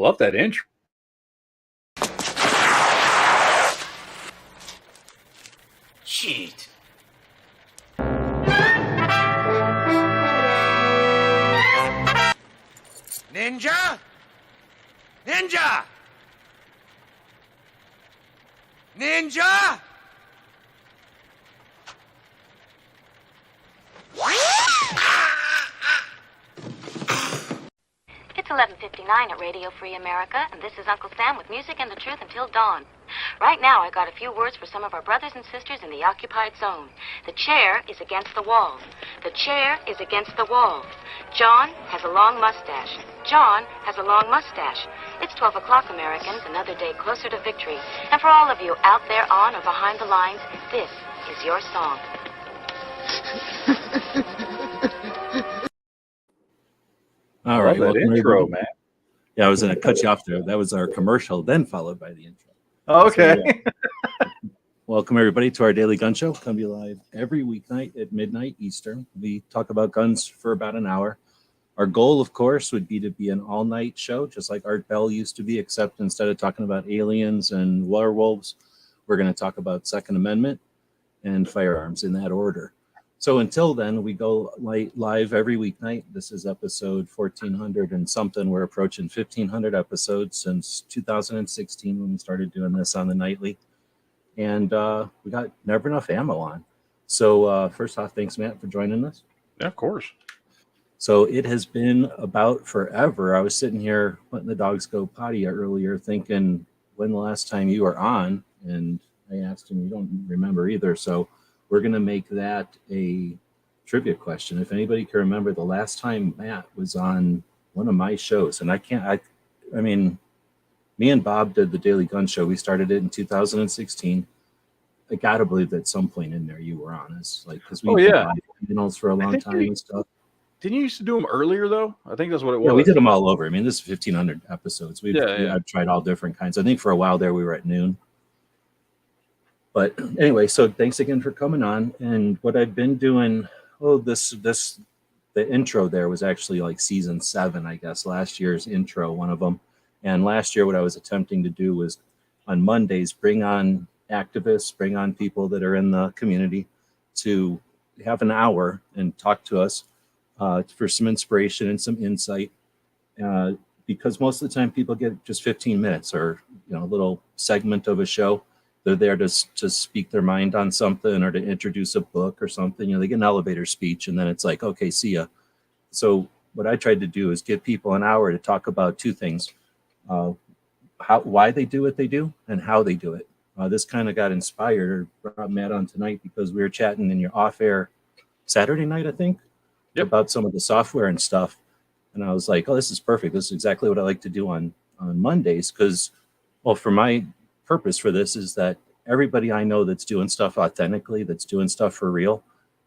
love that intro. Cheat. Ninja? Ninja! Ninja! It's 11:59 at Radio Free America, and this is Uncle Sam with music and the truth until dawn. Right now, I got a few words for some of our brothers and sisters in the occupied zone. The chair is against the wall. The chair is against the wall. John has a long mustache. John has a long mustache. It's 12 o'clock, Americans, another day closer to victory. And for all of you out there on or behind the lines, this is your song. All right, that intro, man. Yeah, I was going to cut you off there. That was our commercial, then followed by the intro. Okay. So, yeah. Welcome, everybody, to our daily gun show. Come to you live every weeknight at midnight Eastern. We talk about guns for about an hour. Our goal, of course, would be to be an all-night show, just like Art Bell used to be, except instead of talking about aliens and werewolves, we're going to talk about Second Amendment and firearms in that order. So until then, we go live every weeknight. This is episode 1400 and something. We're approaching 1500 episodes since 2016 when we started doing this on the nightly. And we got NeverEnuffAmmo on. So first off, thanks, Matt, for joining us. Yeah, of course. So it has been about forever. I was sitting here letting the dogs go potty earlier thinking, when the last time you were on? And I asked him, you don't remember either. So we're going to make that a trivia question. If anybody can remember the last time Matt was on one of my shows, and I mean, me and Bob did the Daily Gun Show. We started it in 2016. I got to believe that at some point in there you were on us, like, because we did finals for a long time and stuff. Didn't you used to do them earlier, though? I think that's what it was. Yeah, we did them all over. I mean, this is 1,500 episodes. I've tried all different kinds. I think for a while there we were at noon. But anyway, so thanks again for coming on. And what I've been doing, the intro there was actually like season 7, I guess, last year's intro, one of them. And last year, what I was attempting to do was on Mondays, bring on activists, bring on people that are in the community to have an hour and talk to us for some inspiration and some insight. Because most of the time people get just 15 minutes or, a little segment of a show. They're there to speak their mind on something or to introduce a book or something. They get an elevator speech and then it's like, okay, see ya. So what I tried to do is give people an hour to talk about two things: why they do what they do and how they do it. This kind of got inspired or brought Matt on tonight because we were chatting in your off-air Saturday night, I think, about some of the software and stuff. And I was like, oh, this is perfect. This is exactly what I like to do on Mondays because, well, for my purpose for this is that everybody I know that's doing stuff authentically, that's doing stuff for real,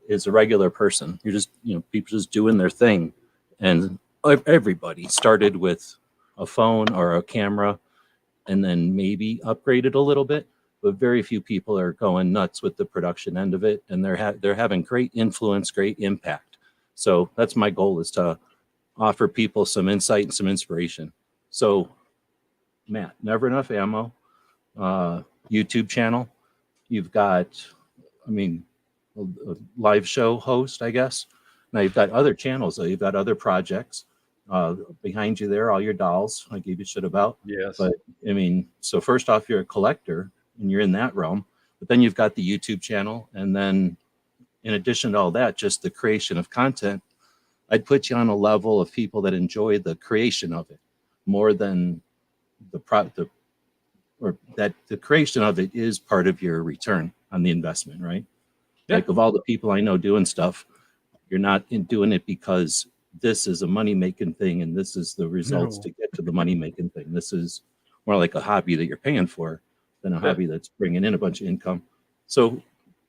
is a regular person. You're just, people just doing their thing. And everybody started with a phone or a camera and then maybe upgraded a little bit, but very few people are going nuts with the production end of it. And they're having great influence, great impact. So that's my goal, is to offer people some insight and some inspiration. So Matt, NeverEnuffAmmo, YouTube channel. You've got, a live show host, I guess. Now you've got other channels, though. You've got other projects behind you there, all your dolls I gave you shit about. Yes. But so first off, you're a collector and you're in that realm, but then you've got the YouTube channel. And then in addition to all that, just the creation of content, I'd put you on a level of people that enjoy the creation of it more than or that the creation of it is part of your return on the investment, right? Yeah. Like of all the people I know doing stuff, you're not doing it because this is a money-making thing and this is the results to get to the money-making thing. This is more like a hobby that you're paying for than a hobby that's bringing in a bunch of income. So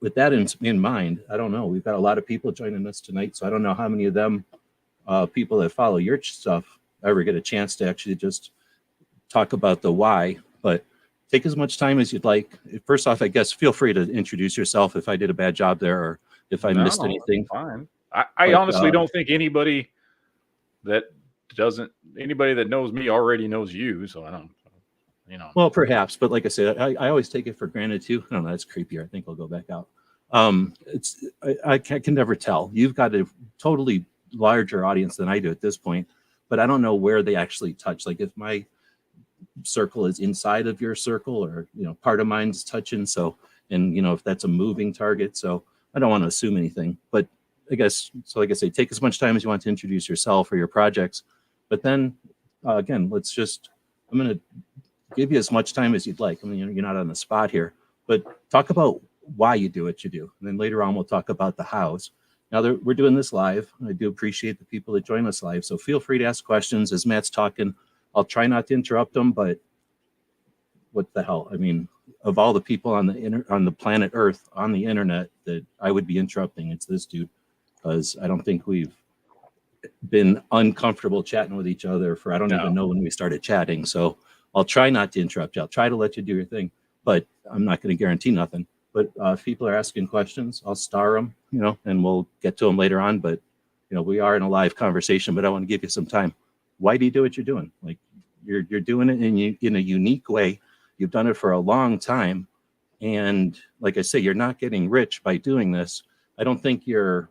with that in mind, I don't know. We've got a lot of people joining us tonight, so I don't know how many of them people that follow your stuff ever get a chance to actually just talk about the why, but take as much time as you'd like. First off, I guess, feel free to introduce yourself if I did a bad job there or if I missed anything. Fine. I honestly don't think anybody that doesn't, anybody that knows me already knows you. So I don't, Well, perhaps, but like I said, I always take it for granted too. I don't know, that's creepier. I think I'll go back out. I can never tell. You've got a totally larger audience than I do at this point, but I don't know where they actually touch. Like if my circle is inside of your circle, or part of mine's touching. So, and if that's a moving target. So I don't want to assume anything, but I guess so. Like I say, take as much time as you want to introduce yourself or your projects, but then again, I'm going to give you as much time as you'd like. I mean, you're not on the spot here, but talk about why you do what you do. And then later on, we'll talk about the hows. Now we're doing this live. I do appreciate the people that join us live. So feel free to ask questions as Matt's talking. I'll try not to interrupt them, but what the hell? I mean, of all the people on the planet Earth, on the internet, that I would be interrupting, it's this dude, because I don't think we've been uncomfortable chatting with each other for, I don't even know when we started chatting. So I'll try not to interrupt you. I'll try to let you do your thing, but I'm not going to guarantee nothing. But if people are asking questions, I'll star them, and we'll get to them later on. But, we are in a live conversation, but I want to give you some time. Why do you do what you're doing? Like you're doing it in a unique way. You've done it for a long time. And like I say, you're not getting rich by doing this. I don't think you're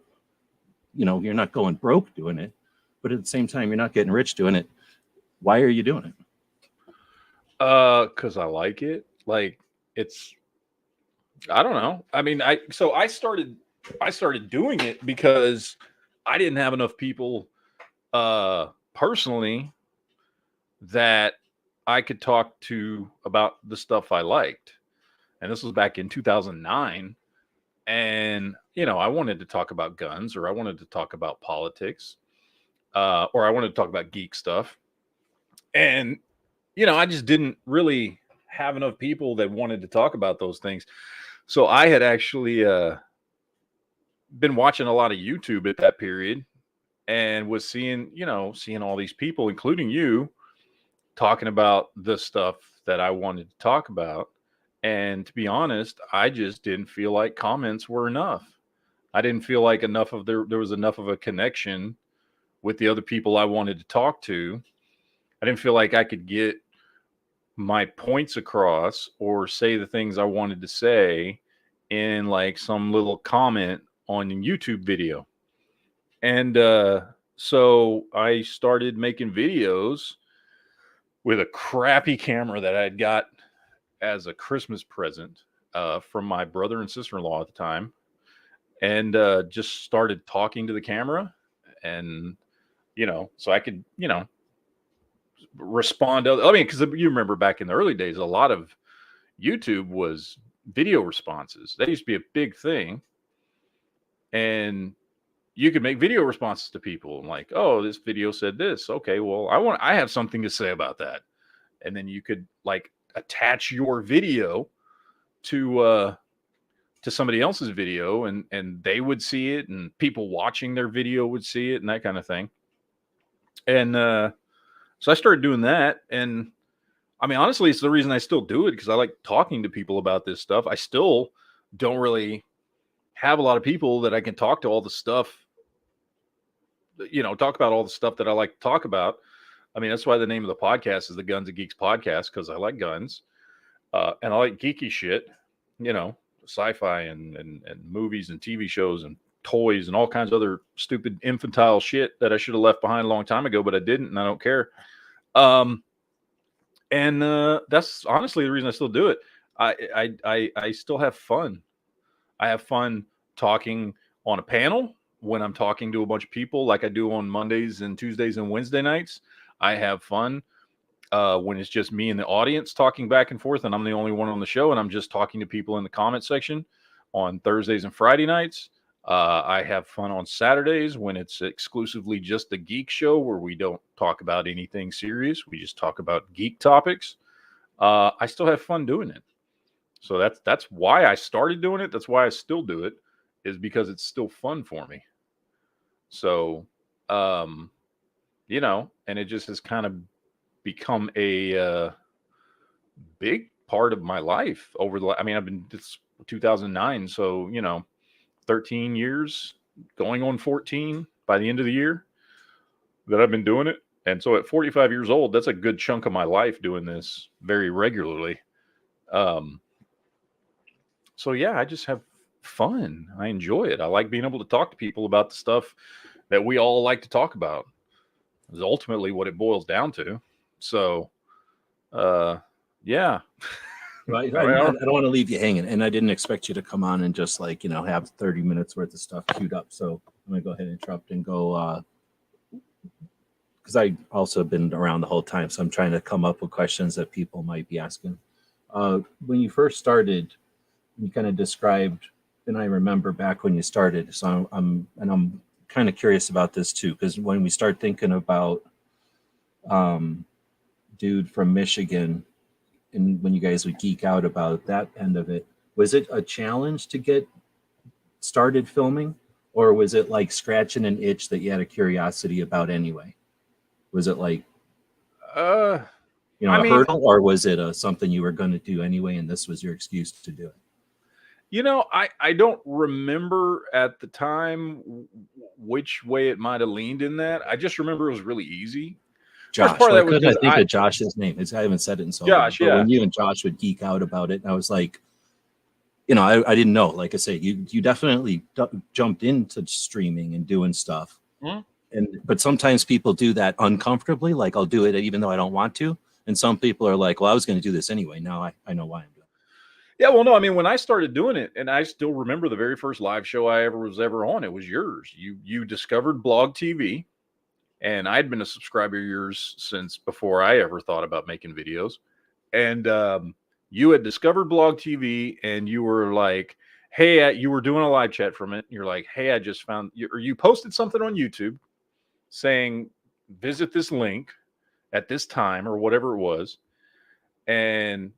not going broke doing it, but at the same time, you're not getting rich doing it. Why are you doing it? Because I like it. Like I don't know. I mean, I started doing it because I didn't have enough people personally that I could talk to about the stuff I liked. And this was back in 2009. And, I wanted to talk about guns, or I wanted to talk about politics, or I wanted to talk about geek stuff. And, I just didn't really have enough people that wanted to talk about those things. So I had actually been watching a lot of YouTube at that period, and was seeing all these people, including you, talking about the stuff that I wanted to talk about. And to be honest, I just didn't feel like comments were enough. I didn't feel like there was enough of a connection with the other people I wanted to talk to. I didn't feel like I could get my points across or say the things I wanted to say in like some little comment on a YouTube video. And so I started making videos with a crappy camera that I had got as a Christmas present from my brother and sister-in-law at the time, and just started talking to the camera, and so I could respond to, I mean, because you remember back in the early days, a lot of YouTube was video responses. That used to be a big thing, and you could make video responses to people, and like, oh, this video said this. Okay, well, I have something to say about that, and then you could like attach your video to somebody else's video, and they would see it, and people watching their video would see it, and that kind of thing. And so I started doing that, and I mean, honestly, it's the reason I still do it, because I like talking to people about this stuff. I still don't really have a lot of people that I can talk to all the stuff, talk about all the stuff that I like to talk about. I mean, that's why the name of the podcast is the Guns and Geeks podcast, because I like guns, and I like geeky shit, sci-fi and movies and TV shows and toys and all kinds of other stupid infantile shit that I should have left behind a long time ago, but I didn't, and I don't care. And that's honestly the reason I still do it. I still have fun. I have fun talking on a panel when I'm talking to a bunch of people, like I do on Mondays and Tuesdays and Wednesday nights. I have fun when it's just me and the audience talking back and forth, and I'm the only one on the show, and I'm just talking to people in the comment section on Thursdays and Friday nights. I have fun on Saturdays when it's exclusively just a geek show, where we don't talk about anything serious. We just talk about geek topics. I still have fun doing it. So that's why I started doing it. That's why I still do it, is because it's still fun for me. So, and it just has kind of become a big part of my life over the, I mean, I've been, it's 2009. So, 13 years, going on 14 by the end of the year that I've been doing it. And so at 45 years old, that's a good chunk of my life doing this very regularly. So yeah, I just have fun. I enjoy it. I like being able to talk to people about the stuff that we all like to talk about. Is ultimately what it boils down to. So, yeah. Right. I don't want to leave you hanging, and I didn't expect you to come on and just like, have 30 minutes worth of stuff queued up. So I'm gonna go ahead and interrupt and go, because I also been around the whole time, so I'm trying to come up with questions that people might be asking. When you first started, you kind of described, and I remember back when you started. So I'm kind of curious about this too, because when we start thinking about dude from Michigan, and when you guys would geek out about that end of it, was it a challenge to get started filming, or was it like scratching an itch that you had a curiosity about anyway? Was it like, a hurdle, or was it something you were going to do anyway, and this was your excuse to do it? I don't remember at the time which way it might have leaned in that. I just remember it was really easy. Josh, I couldn't think of Josh's name. I haven't said it in so long. But when you and Josh would geek out about it, I was like, I didn't know. Like I say, you definitely jumped into streaming and doing stuff. But sometimes people do that uncomfortably. Like, I'll do it even though I don't want to. And some people are like, well, I was going to do this anyway. Now I know why I'm doing it. Yeah, well, no, I mean, when I started doing it, and I still remember the very first live show I was ever on, it was yours. You discovered Blog TV. And I'd been a subscriber of yours since before I ever thought about making videos. And you had discovered Blog TV, and you were like, hey, you were doing a live chat from it. You're like, hey, I just found you, or you posted something on YouTube saying, visit this link at this time, or whatever it was. And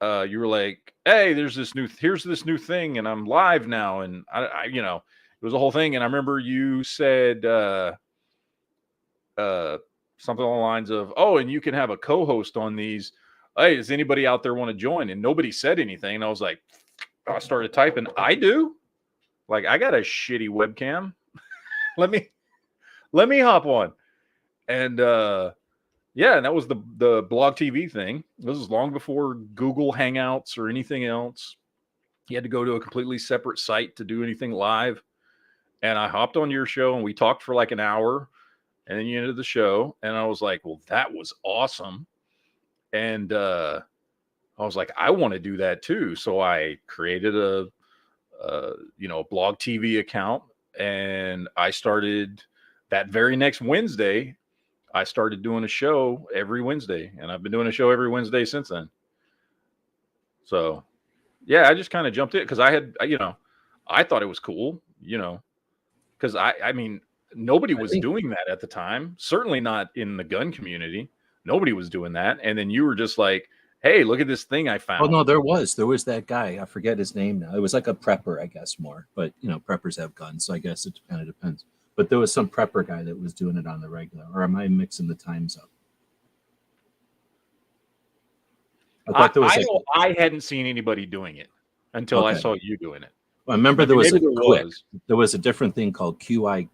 you were like, hey, here's this new thing, and I'm live now. And I it was a whole thing. And I remember you said, something along the lines of, oh, and you can have a co-host on these. Hey, does anybody out there want to join? And nobody said anything. And I was like, I started typing, I do? Like, I got a shitty webcam. let me hop on. And yeah, and that was the Blog TV thing. This was long before Google Hangouts or anything else. You had to go to a completely separate site to do anything live. And I hopped on your show, and we talked for like an hour. And then you ended the show, and I was like, well, that was awesome. And I was like, I want to do that too. So I created a Blog TV account, and I started that very next Wednesday. I started doing a show every Wednesday, and I've been doing a show every Wednesday since then. So yeah, I just kind of jumped in because I had, I thought it was cool, because I mean, nobody was doing that at the time. Certainly not in the gun community. Nobody was doing that. And then you were just like, hey, look at this thing I found. Oh, no, there was that guy. I forget his name now. It was like a prepper, I guess, more. But, preppers have guns, so I guess it kind of depends. But there was some prepper guy that was doing it on the regular. Or am I mixing the times up? I hadn't seen anybody doing it until I saw you doing it. Well, I remember there was a different thing called QIX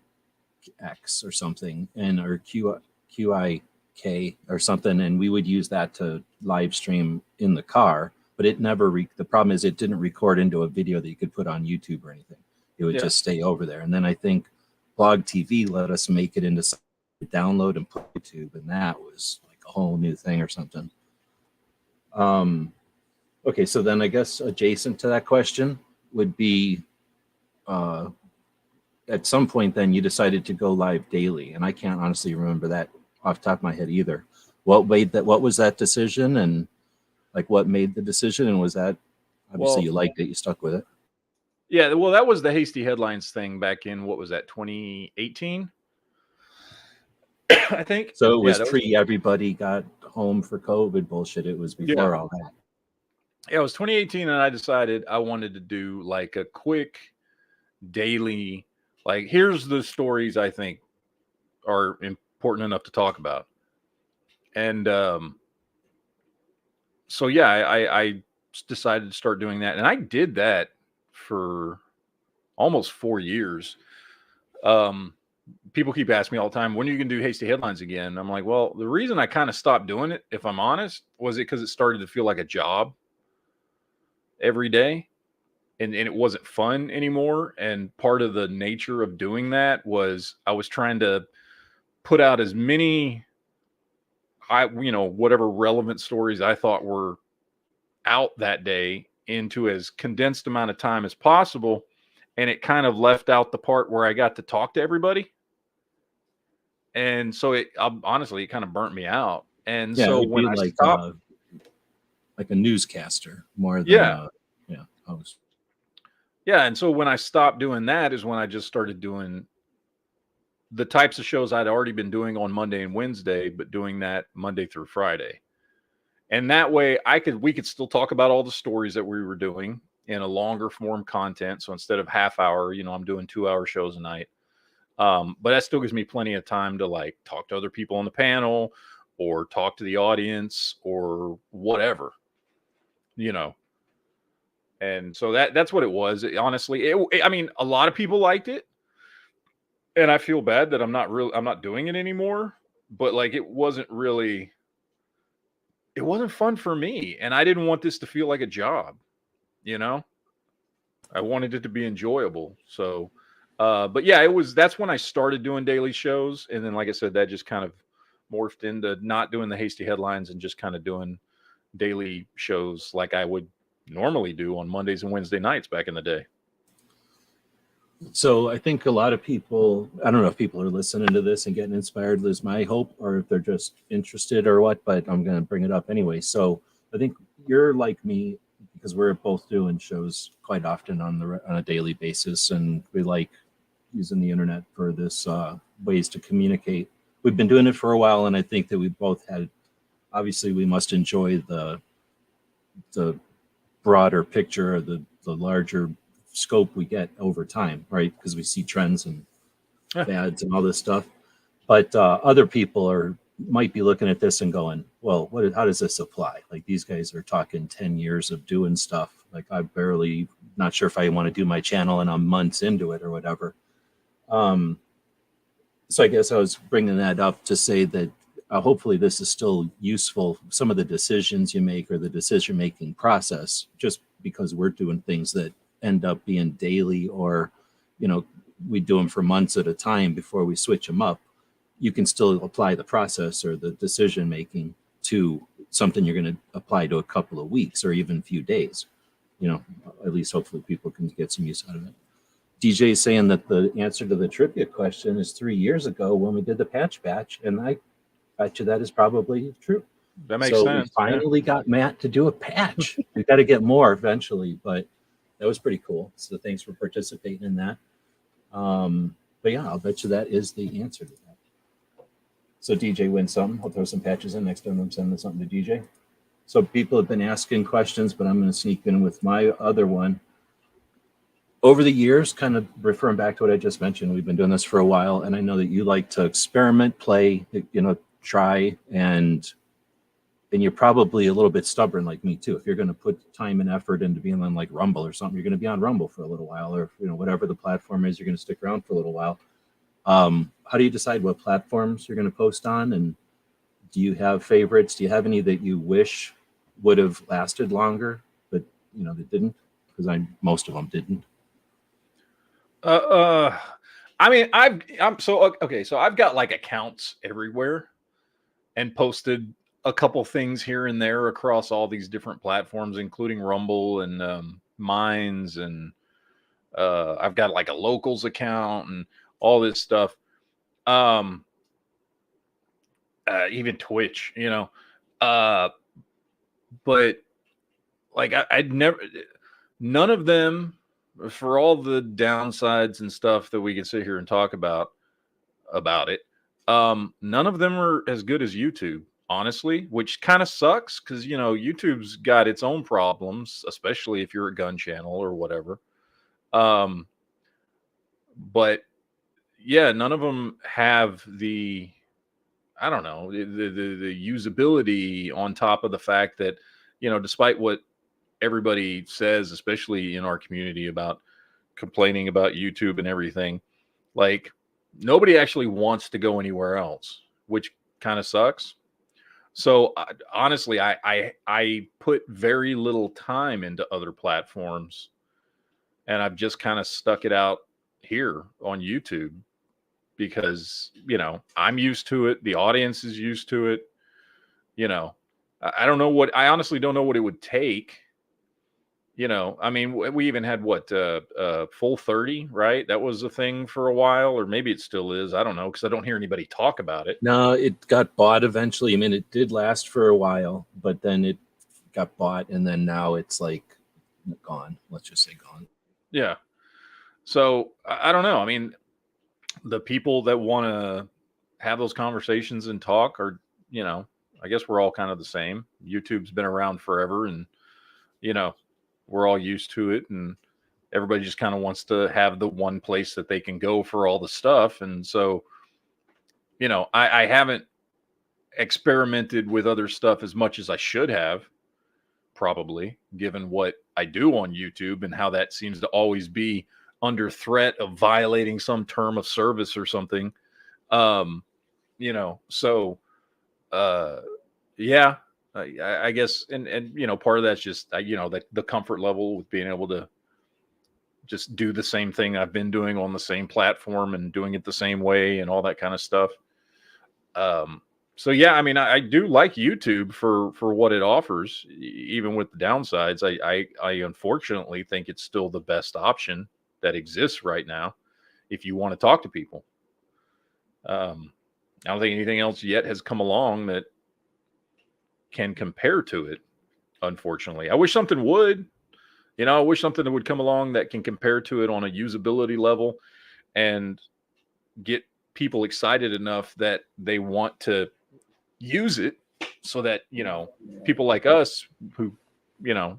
or something, or QIK or something, and we would use that to live stream in the car. But it never. The problem is it didn't record into a video that you could put on YouTube or anything. It would just stay over there. And then I think Blog TV let us make it into something to download and put YouTube, and that was like a whole new thing or something. Okay, so then I guess adjacent to that question would be, at some point then you decided to go live daily, and I can't honestly remember that off the top of my head either. What was that decision, and like what made the decision, and was that obviously you liked it, you stuck with it? Yeah, well, that was the Hasty Headlines thing back in, what was that, 2018? I think. So it was everybody got home for COVID bullshit. It was before all that. Yeah, it was 2018, and I decided I wanted to do like a quick daily, like, here's the stories I think are important enough to talk about. And so yeah, I decided to start doing that, and I did that for almost 4 years. people keep asking me all the time, when are you going to do hasty headlines again? I'm like, well, the reason I kind of stopped doing it, if I'm honest, was it because it started to feel like a job every day, and it wasn't fun anymore. And part of the nature of doing that was I was trying to put out as many, whatever relevant stories I thought were out that day into as condensed amount of time as possible. And it kind of left out the part where I got to talk to everybody. And so honestly, it kind of burnt me out. And Yeah, so it'd when be I stopped, like a newscaster more than yeah, host. yeah. And so when I stopped doing that is when I just started doing the types of shows I'd already been doing on Monday and Wednesday, but doing that Monday through Friday. And that way we could still talk about all the stories that we were doing in a longer form content. So instead of half hour, I'm doing 2-hour shows a night. But that still gives me plenty of time to like talk to other people on the panel or talk to the audience or whatever, And so that's what it was. Honestly, I mean, a lot of people liked it, and I feel bad that I'm not doing it anymore. But like, it wasn't fun for me, and I didn't want this to feel like a job. I wanted it to be enjoyable. So, but yeah, that's when I started doing daily shows. And then, like I said, that just kind of morphed into not doing the hasty headlines and just kind of doing daily shows like I would normally do on Mondays and Wednesday nights back in the day. So I think a lot of people, I don't know if people are listening to this and getting inspired, is my hope, or if they're just interested or what, but I'm going to bring it up anyway. So I think you're like me, because we're both doing shows quite often on a daily basis, and we like using the internet for this ways to communicate. We've been doing it for a while, and I think that we both obviously we must enjoy the broader picture, or the larger scope we get over time, right? Because we see trends and fads and all this stuff. But other people might be looking at this and going, well, how does this apply? Like, these guys are talking 10 years of doing stuff. Like, not sure if I want to do my channel and I'm months into it or whatever. So I guess I was bringing that up to say that hopefully this is still useful. Some of the decisions you make, or the decision-making process, just because we're doing things that end up being daily, or, we do them for months at a time before we switch them up. You can still apply the process or the decision making to something you're going to apply to a couple of weeks or even a few days. At least hopefully people can get some use out of it. DJ is saying that the answer to the trivia question is 3 years ago when we did the patch batch, and I bet you that is probably true. That makes sense. We finally got Matt to do a patch. We got to get more eventually, but that was pretty cool. So thanks for participating in that. But yeah, I'll bet you that is the answer to that. So DJ wins something. I'll throw some patches in next time I'm sending something to DJ. So people have been asking questions, but I'm going to sneak in with my other one. Over the years, kind of referring back to what I just mentioned, we've been doing this for a while, and I know that you like to experiment, play, try, and you're probably a little bit stubborn like me too. If you're going to put time and effort into being on like Rumble or something, you're going to be on Rumble for a little while, or whatever the platform is, you're going to stick around for a little while. How do you decide what platforms you're going to post on? And do you have favorites? Do you have any that you wish would have lasted longer, but that didn't? Because most of them didn't. I mean, so I've got like accounts everywhere and posted a couple things here and there across all these different platforms, including Rumble and Minds, and I've got like a locals account and all this stuff. Even Twitch, but like I'd never, none of them, for all the downsides and stuff that we can sit here and talk about it, none of them are as good as YouTube, honestly, which kind of sucks because YouTube's got its own problems, especially if you're a gun channel or whatever. But yeah, none of them have the, I don't know, the usability, on top of the fact that, despite what everybody says, especially in our community, about complaining about YouTube and everything, like, nobody actually wants to go anywhere else, which kind of sucks. So honestly, I put very little time into other platforms, and I've just kind of stuck it out here on YouTube because, you know, I'm used to it. The audience is used to it. You know, I don't know what, I honestly don't know what it would take. You know, I mean, we even had what, Full 30, right? That was a thing for a while, or maybe it still is. I don't know, because I don't hear anybody talk about it. No, it got bought eventually. I mean, it did last for a while, but then it got bought, and then now it's like gone. Let's just say gone. Yeah. So I don't know. I mean, the people that want to have those conversations and talk are, you know, I guess we're all kind of the same. YouTube's been around forever, and, you know, we're all used to it, and everybody just kind of wants to have the one place that they can go for all the stuff. And so, you know, I haven't experimented with other stuff as much as I should have, probably, given what I do on YouTube and how that seems to always be under threat of violating some term of service or something. You know, so yeah, I guess, and you know, part of that's just, you know, the comfort level with being able to just do the same thing I've been doing on the same platform and doing it the same way and all that kind of stuff. So yeah, I mean, I do like YouTube for what it offers, even with the downsides. I unfortunately think it's still the best option that exists right now if you want to talk to people. I don't think anything else yet has come along that can compare to it, unfortunately. I wish something would. You know, I wish something would come along that can compare to it on a usability level and get people excited enough that they want to use it, so that, you know, people like us who, you know,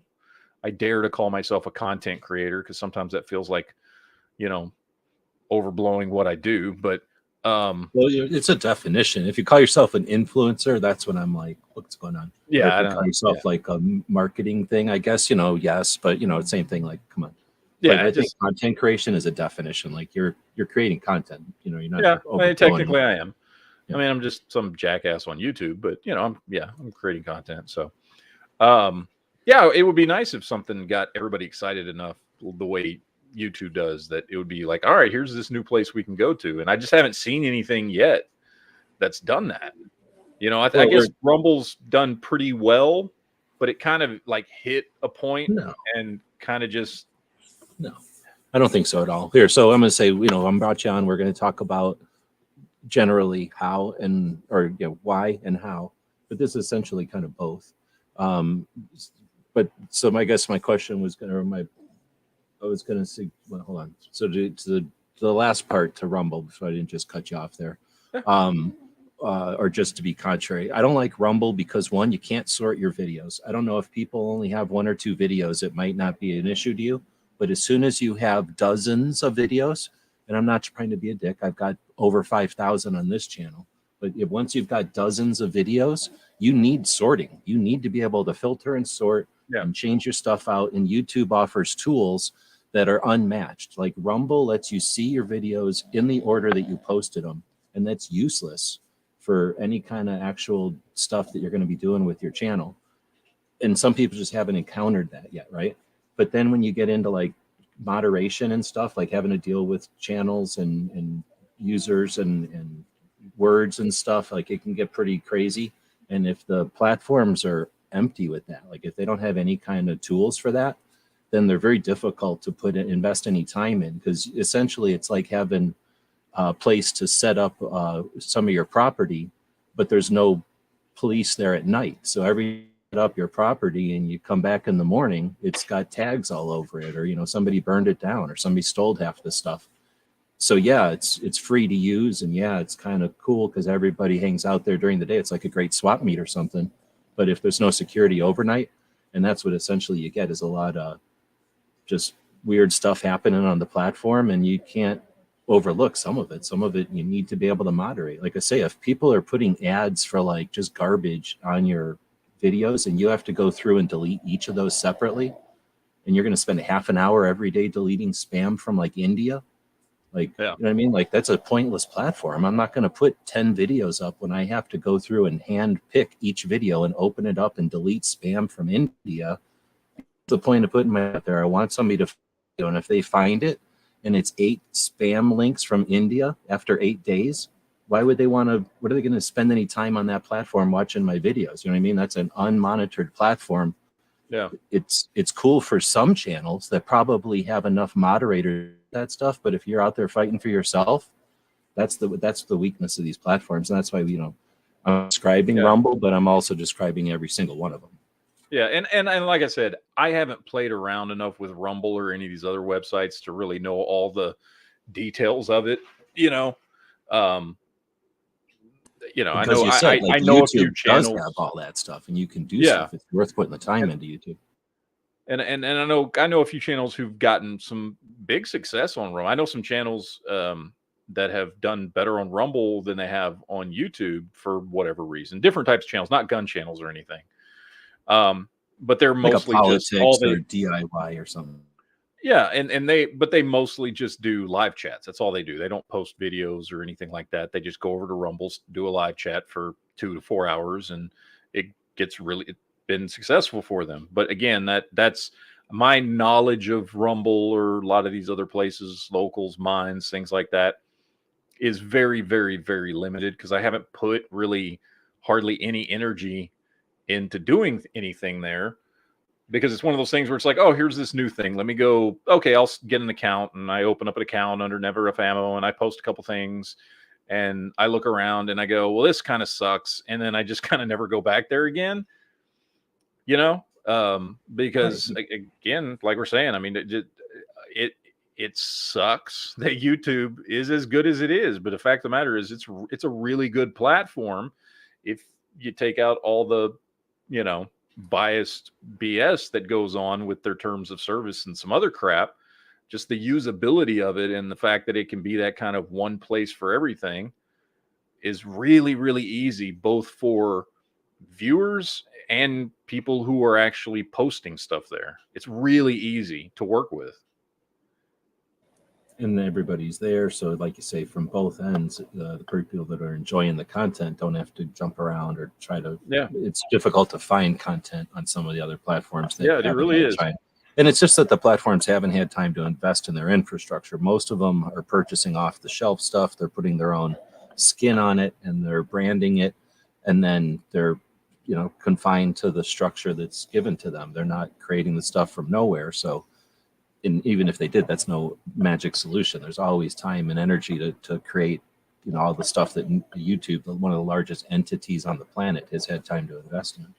I dare to call myself a content creator, because sometimes that feels like, you know, overblowing what I do. But well, it's a definition. If you call yourself an influencer, that's when I'm like, what's going on? Yeah, if you call yourself like a marketing thing, I guess, you know, yes, but you know, same thing. Like, come on. Yeah, but I think content creation is a definition. Like you're creating content. You know, you're not. Yeah, I mean, technically, I am. Yeah. I mean, I'm just some jackass on YouTube, but you know, I'm creating content. So, yeah, it would be nice if something got everybody excited enough the way YouTube does, that it would be like, all right, here's this new place we can go to. And I just haven't seen anything yet that's done that. You know, I guess Rumble's done pretty well, but it kind of like hit a point and kind of just. No, I don't think so at all. Here, so I'm going to say, you know, I'm brought you on. We're going to talk about generally how and, or you know, why and how, but this is essentially kind of both. But so I guess my question was going to, I was going to say, well, hold on. So to the last part to Rumble, so I didn't just cut you off there. Or just to be contrary, I don't like Rumble because, one, you can't sort your videos. I don't know if people only have one or two videos, it might not be an issue to you. But as soon as you have dozens of videos, and I'm not trying to be a dick, I've got over 5,000 on this channel. But once you've got dozens of videos, you need sorting. You need to be able to filter and sort and change your stuff out. And YouTube offers tools that are unmatched. Like Rumble lets you see your videos in the order that you posted them. And that's useless for any kind of actual stuff that you're going to be doing with your channel. And some people just haven't encountered that yet, right? But then when you get into like moderation and stuff, like having to deal with channels and users and words and stuff, like it can get pretty crazy. And if the platforms are empty with that, like if they don't have any kind of tools for that, then they're very difficult to invest any time in, because essentially it's like having a place to set up some of your property, but there's no police there at night. So every up your property and you come back in the morning, it's got tags all over it, or you know, somebody burned it down, or somebody stole half the stuff. So yeah, it's free to use, and yeah, it's kind of cool because everybody hangs out there during the day. It's like a great swap meet or something. But if there's no security overnight, and that's what essentially you get, is a lot of just weird stuff happening on the platform, and you can't overlook some of it. Some of it you need to be able to moderate. Like I say, if people are putting ads for like just garbage on your videos and you have to go through and delete each of those separately, and you're going to spend half an hour every day deleting spam from like India, Like, Yeah. you know what I mean? Like, that's a pointless platform. I'm not going to put 10 videos up when I have to go through and hand pick each video and open it up and delete spam from India. The point of putting my out there, I want somebody to, you know, and if they find it and it's 8 spam links from India after 8 days, why would they want to, what are they going to spend any time on that platform watching my videos? You know what I mean? That's an unmonitored platform. Yeah. It's cool for some channels that probably have enough moderators, that stuff. But if you're out there fighting for yourself, that's the weakness of these platforms. And that's why, you know, I'm describing Rumble, but I'm also describing every single one of them. Yeah, and like I said, I haven't played around enough with Rumble or any of these other websites to really know all the details of it. You know, I know I know a few channels does have all that stuff, and you can do stuff. It's worth putting the time into YouTube. And I know a few channels who've gotten some big success on Rumble. I know some channels that have done better on Rumble than they have on YouTube for whatever reason. Different types of channels, not gun channels or anything. But they're like mostly just all or DIY or something. Yeah, and they mostly just do live chats. That's all they do. They don't post videos or anything like that. They just go over to Rumbles, do a live chat for 2 to 4 hours, and it's been successful for them. But again, that's my knowledge of Rumble or a lot of these other places, locals, mines, things like that, is very, very, very limited because I haven't put really hardly any energy into doing anything there. Because it's one of those things where it's like, oh, here's this new thing. Let me go. Okay, I'll get an account, and I open up an account under NeverEnuffAmmo, and I post a couple things, and I look around, and I go, well, this kind of sucks, and then I just kind of never go back there again. You know, because again, like we're saying, I mean, it sucks that YouTube is as good as it is, but the fact of the matter is, it's a really good platform if you take out all the, you know, biased BS that goes on with their terms of service and some other crap. Just the usability of it and the fact that it can be that kind of one place for everything is really, really easy, both for viewers and people who are actually posting stuff there. It's really easy to work with. And everybody's there. So like you say, from both ends, the people that are enjoying the content don't have to jump around or try to, it's difficult to find content on some of the other platforms. It really is. And it's just that the platforms haven't had time to invest in their infrastructure. Most of them are purchasing off the shelf stuff. They're putting their own skin on it and they're branding it. And then they're, you know, confined to the structure that's given to them. They're not creating the stuff from nowhere. So, and even if they did, that's no magic solution. There's always time and energy to create, you know, all the stuff that YouTube, one of the largest entities on the planet, has had time to invest in.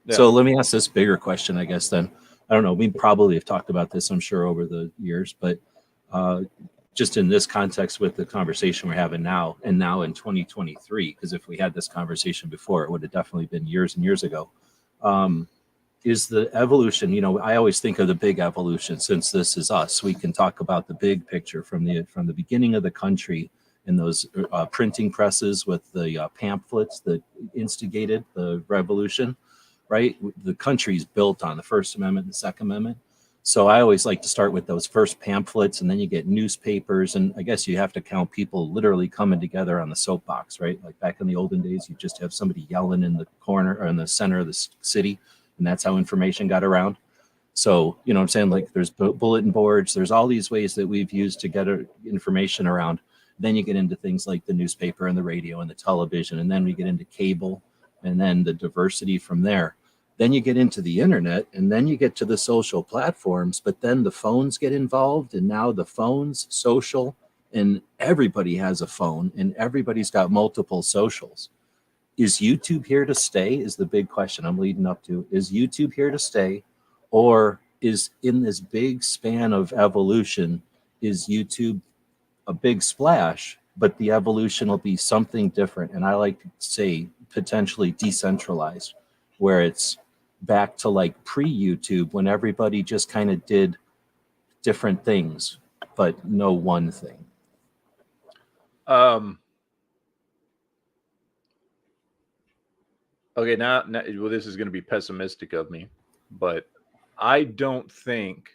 Yeah. So let me ask this bigger question, I guess, then. I don't know, we probably have talked about this, I'm sure, over the years, but just in this context with the conversation we're having now, and now in 2023, because if we had this conversation before, it would have definitely been years and years ago. Is the evolution, you know, I always think of the big evolution. Since this is us, we can talk about the big picture from the beginning of the country and those printing presses with the pamphlets that instigated the revolution, right? The country's built on the First Amendment and the Second Amendment. So I always like to start with those first pamphlets, and then you get newspapers, and I guess you have to count people literally coming together on the soapbox, right? Like back in the olden days, you just have somebody yelling in the corner or in the center of the city. And that's how information got around. So, you know what I'm saying? Like there's bulletin boards, there's all these ways that we've used to get information around. Then you get into things like the newspaper and the radio and the television. And then we get into cable and then the diversity from there. Then you get into the internet and then you get to the social platforms, but then the phones get involved. And now the phones, social, and everybody has a phone and everybody's got multiple socials. Is YouTube here to stay is the big question I'm leading up to. Is YouTube here to stay, or is in this big span of evolution, is YouTube a big splash, but the evolution will be something different? And I like to say potentially decentralized, where it's back to like pre-YouTube when everybody just kind of did different things, but no one thing. Okay, now, well, this is going to be pessimistic of me, but I don't think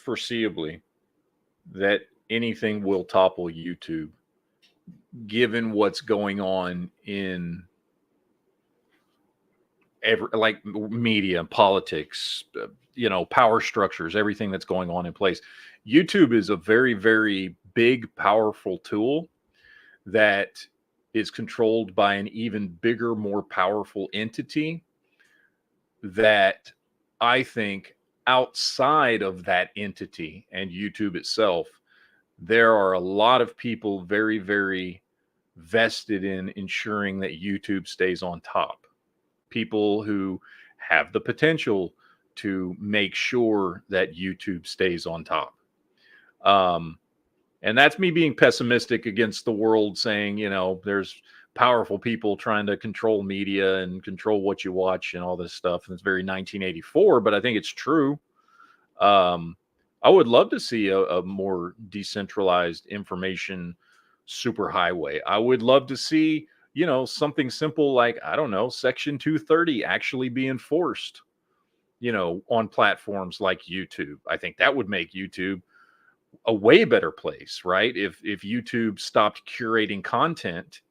foreseeably that anything will topple YouTube, given what's going on in like media, politics, power structures, everything that's going on in place. YouTube is a very, very big, powerful tool that is controlled by an even bigger, more powerful entity that I think outside of that entity and YouTube itself, there are a lot of people very, very vested in ensuring that YouTube stays on top. People who have the potential to make sure that YouTube stays on top. And that's me being pessimistic against the world, saying, there's powerful people trying to control media and control what you watch and all this stuff. And it's very 1984, but I think it's true. I would love to see a more decentralized information superhighway. I would love to see, something simple like, I don't know, Section 230 actually be enforced, on platforms like YouTube. I think that would make YouTube a way better place, right? If YouTube stopped curating content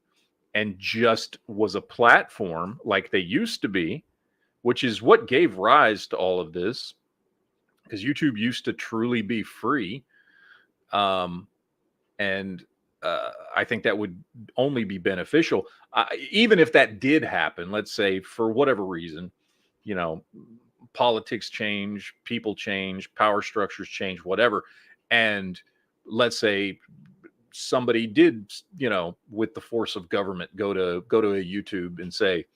and just was a platform like they used to be, which is what gave rise to all of this, because YouTube used to truly be free. And I think that would only be beneficial. Even if that did happen, let's say for whatever reason, politics change, people change, power structures change, whatever. And let's say somebody did, with the force of government, go to a YouTube and say,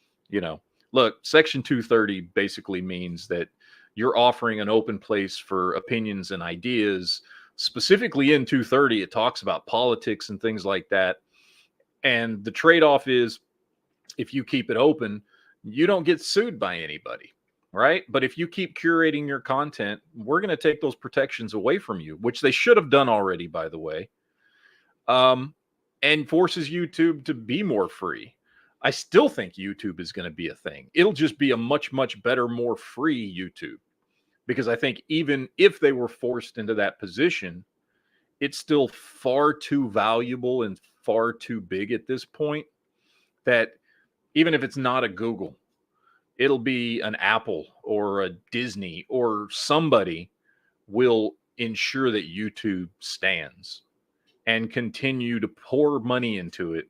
look, Section 230 basically means that you're offering an open place for opinions and ideas. Specifically in 230, it talks about politics and things like that. And the trade-off is, if you keep it open, you don't get sued by anybody, right? But if you keep curating your content, we're going to take those protections away from you, which they should have done already, by the way, and forces YouTube to be more free. I still think YouTube is going to be a thing. It'll just be a much, much better, more free YouTube. Because I think even if they were forced into that position, it's still far too valuable and far too big at this point that even if it's not a Google, it'll be an Apple or a Disney or somebody will ensure that YouTube stands and continue to pour money into it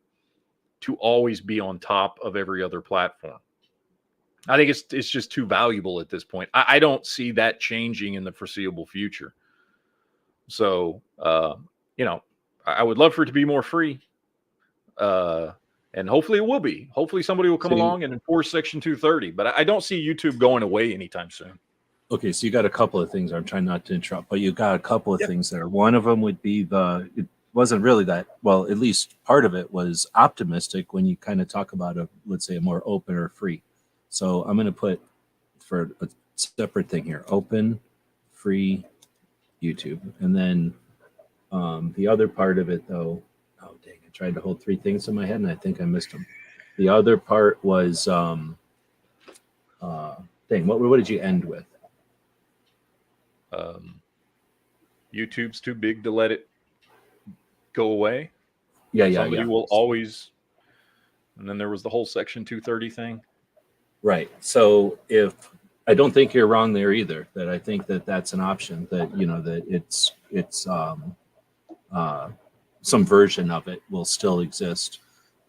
to always be on top of every other platform. I think it's just too valuable at this point. I don't see that changing in the foreseeable future. So, I would love for it to be more free. And hopefully it will be. Hopefully somebody will come along and enforce Section 230. But I don't see YouTube going away anytime soon. Okay, so you got a couple of things. I'm trying not to interrupt, but you got a couple of things there. One of them would be it wasn't really that, well, at least part of it was optimistic when you kind of talk about let's say a more open or free. So I'm going to put for a separate thing here, open, free YouTube. And then the other part of it, though, oh, dang, I tried to hold three things in my head, and I think I missed them. The other part was, dang, what did you end with? YouTube's too big to let it go away. Somebody will always, and then there was the whole Section 230 thing. Right. So if I don't think you're wrong there either, that I think that that's an option, that that it's some version of it will still exist.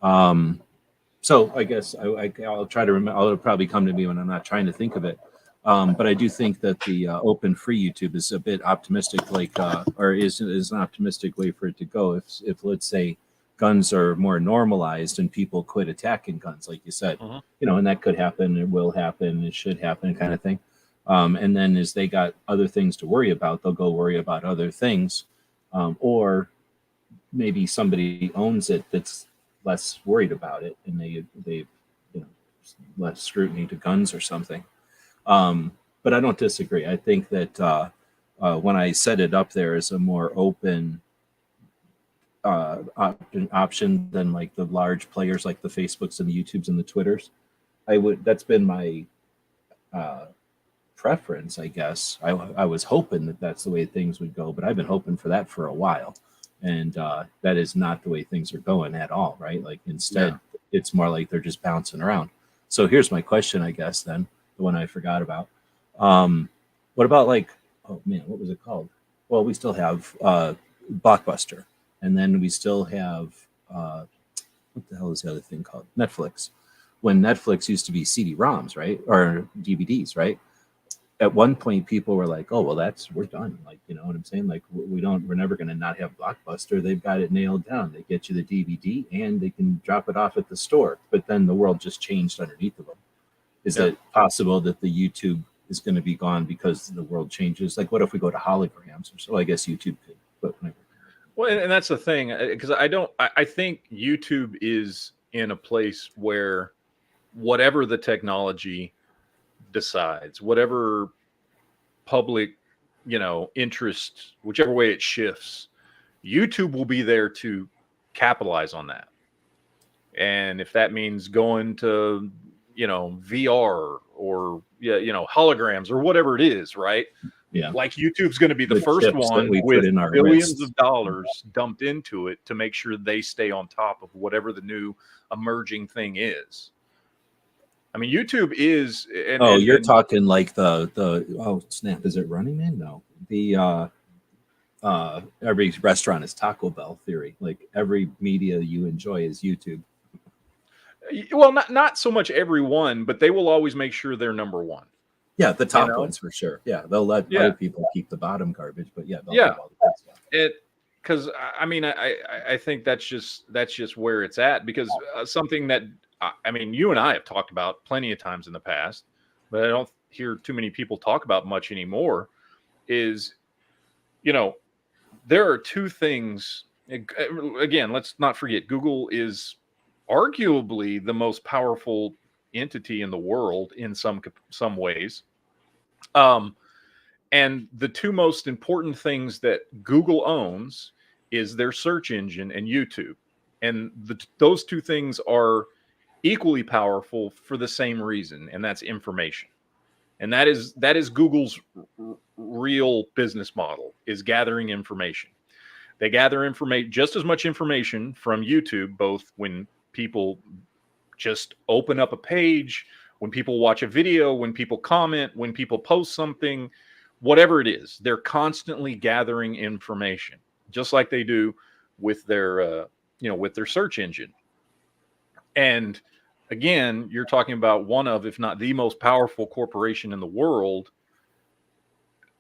So I guess I'll try to remember. It'll probably come to me when I'm not trying to think of it. But I do think that the open free YouTube is a bit optimistic, or is an optimistic way for it to go. If let's say guns are more normalized and people quit attacking guns, like you said, and that could happen, it will happen, it should happen, kind of thing. And then as they got other things to worry about, they'll go worry about other things, or maybe somebody owns it that's less worried about it, and they less scrutiny to guns or something. But I don't disagree. I think that when I set it up there as a more open option than like the large players like the Facebooks and the YouTubes and the Twitters, that's been my preference, I guess. I was hoping that that's the way things would go, but I've been hoping for that for a while. And that is not the way things are going at all, right? Like instead, it's more like they're just bouncing around. So here's my question, I guess, then, the one I forgot about. What about like, oh man, what was it called? Well, we still have Blockbuster. And then we still have, what the hell is the other thing called? Netflix. When Netflix used to be CD-ROMs, right? Or DVDs, right? At one point, people were like, oh, well, we're done. Like, you know what I'm saying? Like, we're never going to not have Blockbuster. They've got it nailed down. They get you the DVD and they can drop it off at the store. But then the world just changed underneath of them. Is it possible that the YouTube is going to be gone because the world changes? Like, what if we go to holograms or so? I guess YouTube could, but whatever. Well, and that's the thing, because I think YouTube is in a place where whatever the technology decides, whatever public, interest, whichever way it shifts, YouTube will be there to capitalize on that. And if that means going to, VR or, holograms or whatever it is, right? Yeah. Like YouTube's going to be the first one with billions of dollars dumped into it to make sure they stay on top of whatever the new emerging thing is. I mean, YouTube is. You're talking like the oh snap! Is it Running Man? No, the every restaurant is Taco Bell theory. Like every media you enjoy is YouTube. Well, not so much every one, but they will always make sure they're number one. Yeah, the top ones for sure. Yeah, they'll let other people keep the bottom garbage, but they'll keep all the good stuff. Because I mean, I think that's just where it's at. Because something that you and I have talked about plenty of times in the past, but I don't hear too many people talk about much anymore. Is there are two things. Again, let's not forget, Google is arguably the most powerful entity in the world in some ways. And the two most important things that Google owns is their search engine and YouTube. And those two things are equally powerful for the same reason, and that's information. And that is Google's real business model, is gathering information. They gather information, just as much information from YouTube, both when people just open up a page, when people watch a video, when people comment, when people post something, whatever it is, they're constantly gathering information, just like they do with their with their search engine. And again, you're talking about one of, if not the most powerful corporation in the world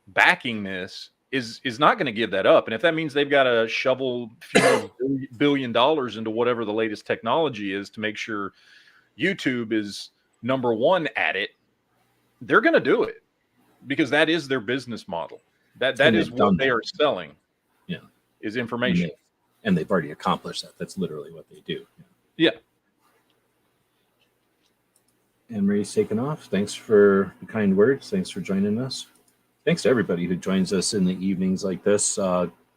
backing this, is not going to give that up. And if that means they've got to shovel $few billion into whatever the latest technology is to make sure YouTube is number one at it, they're going to do it, because that is their business model. That is what they are selling. Yeah, is information. And they've already accomplished that. That's literally what they do. Yeah. Anne-Marie's taken off. Thanks for the kind words. Thanks for joining us. Thanks to everybody who joins us in the evenings like this.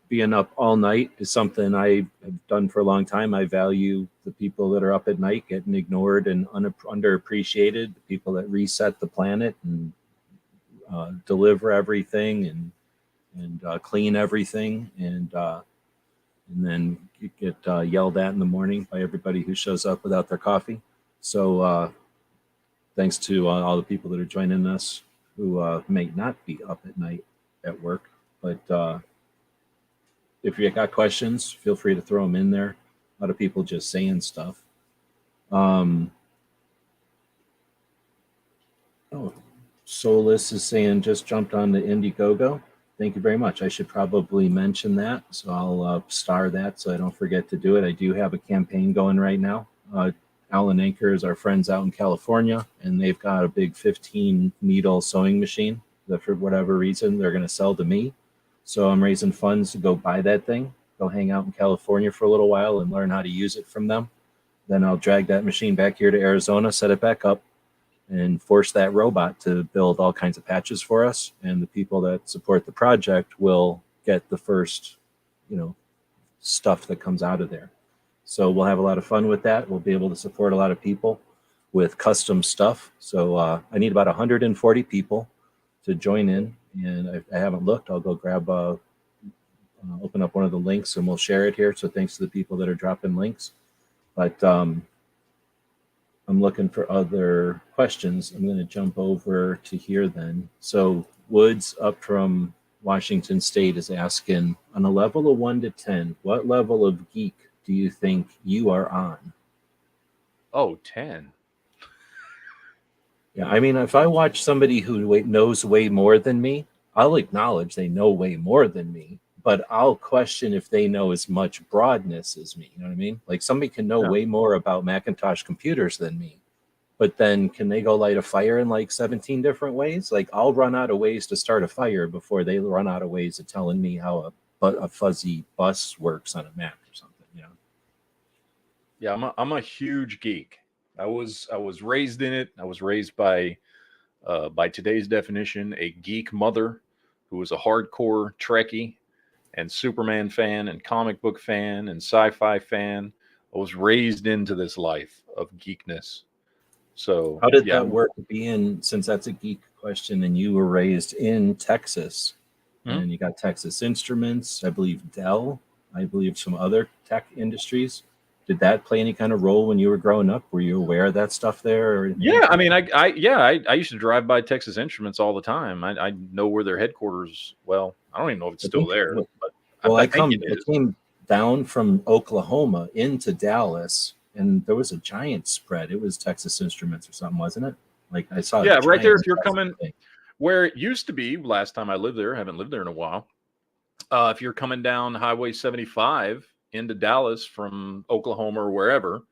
Being up all night is something I have done for a long time. I value the people that are up at night, getting ignored and underappreciated, the people that reset the planet and deliver everything and clean everything, and then get yelled at in the morning by everybody who shows up without their coffee. So thanks to all the people that are joining us who may not be up at night at work, but if you got questions, feel free to throw them in there. A lot of people just saying stuff. Solus is saying just jumped on the Indiegogo. Thank you very much. I should probably mention that, so I'll star that so I don't forget to do it. I do have a campaign going right now. Alan Anchor is our friends out in California, and they've got a big 15-needle sewing machine that for whatever reason they're going to sell to me. So I'm raising funds to go buy that thing, go hang out in California for a little while and learn how to use it from them. Then I'll drag that machine back here to Arizona, set it back up, and force that robot to build all kinds of patches for us. And the people that support the project will get the first, stuff that comes out of there. So we'll have a lot of fun with that. We'll be able to support a lot of people with custom stuff. So I need about 140 people to join in, and I haven't looked. I'll go grab open up one of the links and we'll share it here. So thanks to the people that are dropping links. But I'm looking for other questions. I'm going to jump over to here then. So Woods up from Washington State is asking, on a level of 1 to 10, what level of geek do you think you are on? Oh, 10. Yeah, I mean, if I watch somebody who knows way more than me, I'll acknowledge they know way more than me, but I'll question if they know as much broadness as me. You know what I mean? Like somebody can know way more about Macintosh computers than me, but then can they go light a fire in like 17 different ways? Like I'll run out of ways to start a fire before they run out of ways of telling me how a fuzzy bus works on a Mac or something. You know? Yeah, I'm a huge geek. I was raised in it. I was raised by today's definition, a geek mother who was a hardcore Trekkie and Superman fan and comic book fan and sci-fi fan. I was raised into this life of geekness. So how did that work, being, since that's a geek question, and you were raised in Texas, and you got Texas Instruments, I believe Dell, I believe some other tech industries. Did that play any kind of role when you were growing up? Were you aware of that stuff there? Or yeah, I mean, I used to drive by Texas Instruments all the time. I know where their headquarters. Well, I don't even know if it's still there. But I came down from Oklahoma into Dallas, and there was a giant spread. It was Texas Instruments or something, wasn't it? Like I saw. Yeah, right there. If you're coming where it used to be last time I lived there, I haven't lived there in a while. If you're coming down Highway 75 into Dallas from Oklahoma or wherever,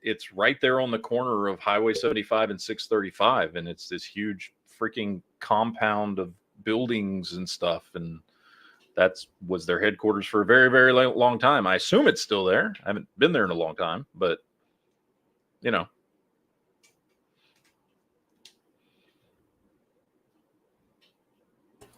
it's right there on the corner of Highway 75 and 635, and it's this huge freaking compound of buildings and stuff, and that was their headquarters for a very, very long time. I assume it's still there. I haven't been there in a long time, but you know.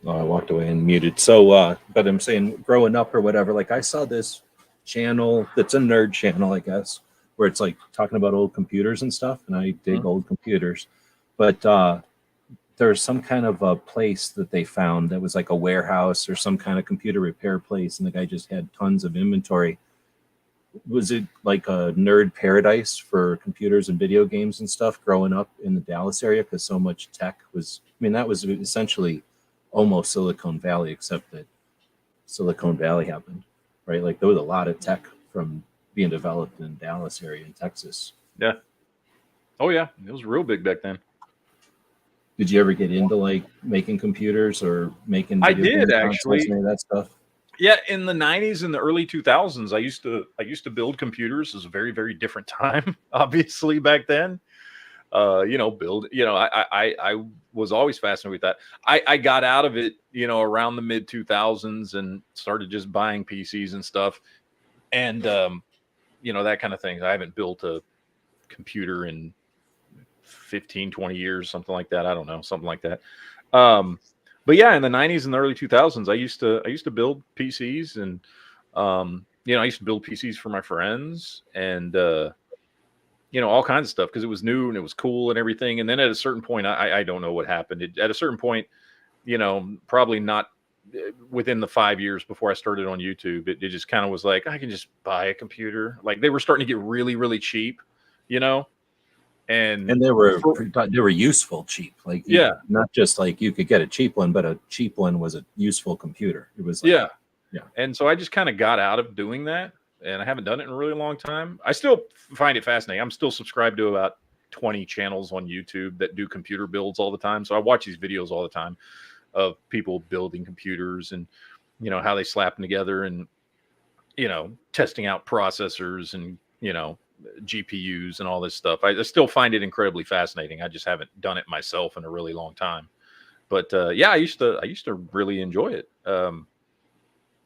Oh, I walked away and muted. So, but I'm saying growing up or whatever, like I saw this channel that's a nerd channel, I guess, where it's like talking about old computers and stuff. And I dig old computers. But there's some kind of a place that they found that was like a warehouse or some kind of computer repair place. And the guy just had tons of inventory. Was it like a nerd paradise for computers and video games and stuff growing up in the Dallas area? Because so much tech was, I mean, that was essentially almost Silicon Valley, except that Silicon Valley happened, right? Like there was a lot of tech from being developed in Dallas area in Texas. Yeah. Oh yeah, it was real big back then. Did you ever get into like making computers or making? I did actually. Any of that stuff. Yeah, in the 90s and the early 2000s, I used to build computers. It was a very, very different time, obviously back then. I was always fascinated with that. I got out of it, around the mid 2000s and started just buying PCs and stuff. And, that kind of thing. I haven't built a computer in 15, 20 years, something like that. I don't know, something like that. But yeah, in the 90s and the early 2000s, I used to build PCs and, I used to build PCs for my friends and, all kinds of stuff because it was new and it was cool and everything. And then at a certain point, I don't know what happened. At a certain point, probably not within the 5 years before I started on YouTube, it just kind of was like, I can just buy a computer. Like they were starting to get really, really cheap, and they were useful cheap. Like, not just like you could get a cheap one, but a cheap one was a useful computer. It was like, yeah. And so I just kind of got out of doing that. And I haven't done it in a really long time. I still find it fascinating. I'm still subscribed to about 20 channels on YouTube that do computer builds all the time. So I watch these videos all the time of people building computers and, how they slap them together and, testing out processors and, GPUs and all this stuff. I still find it incredibly fascinating. I just haven't done it myself in a really long time. But I used to really enjoy it.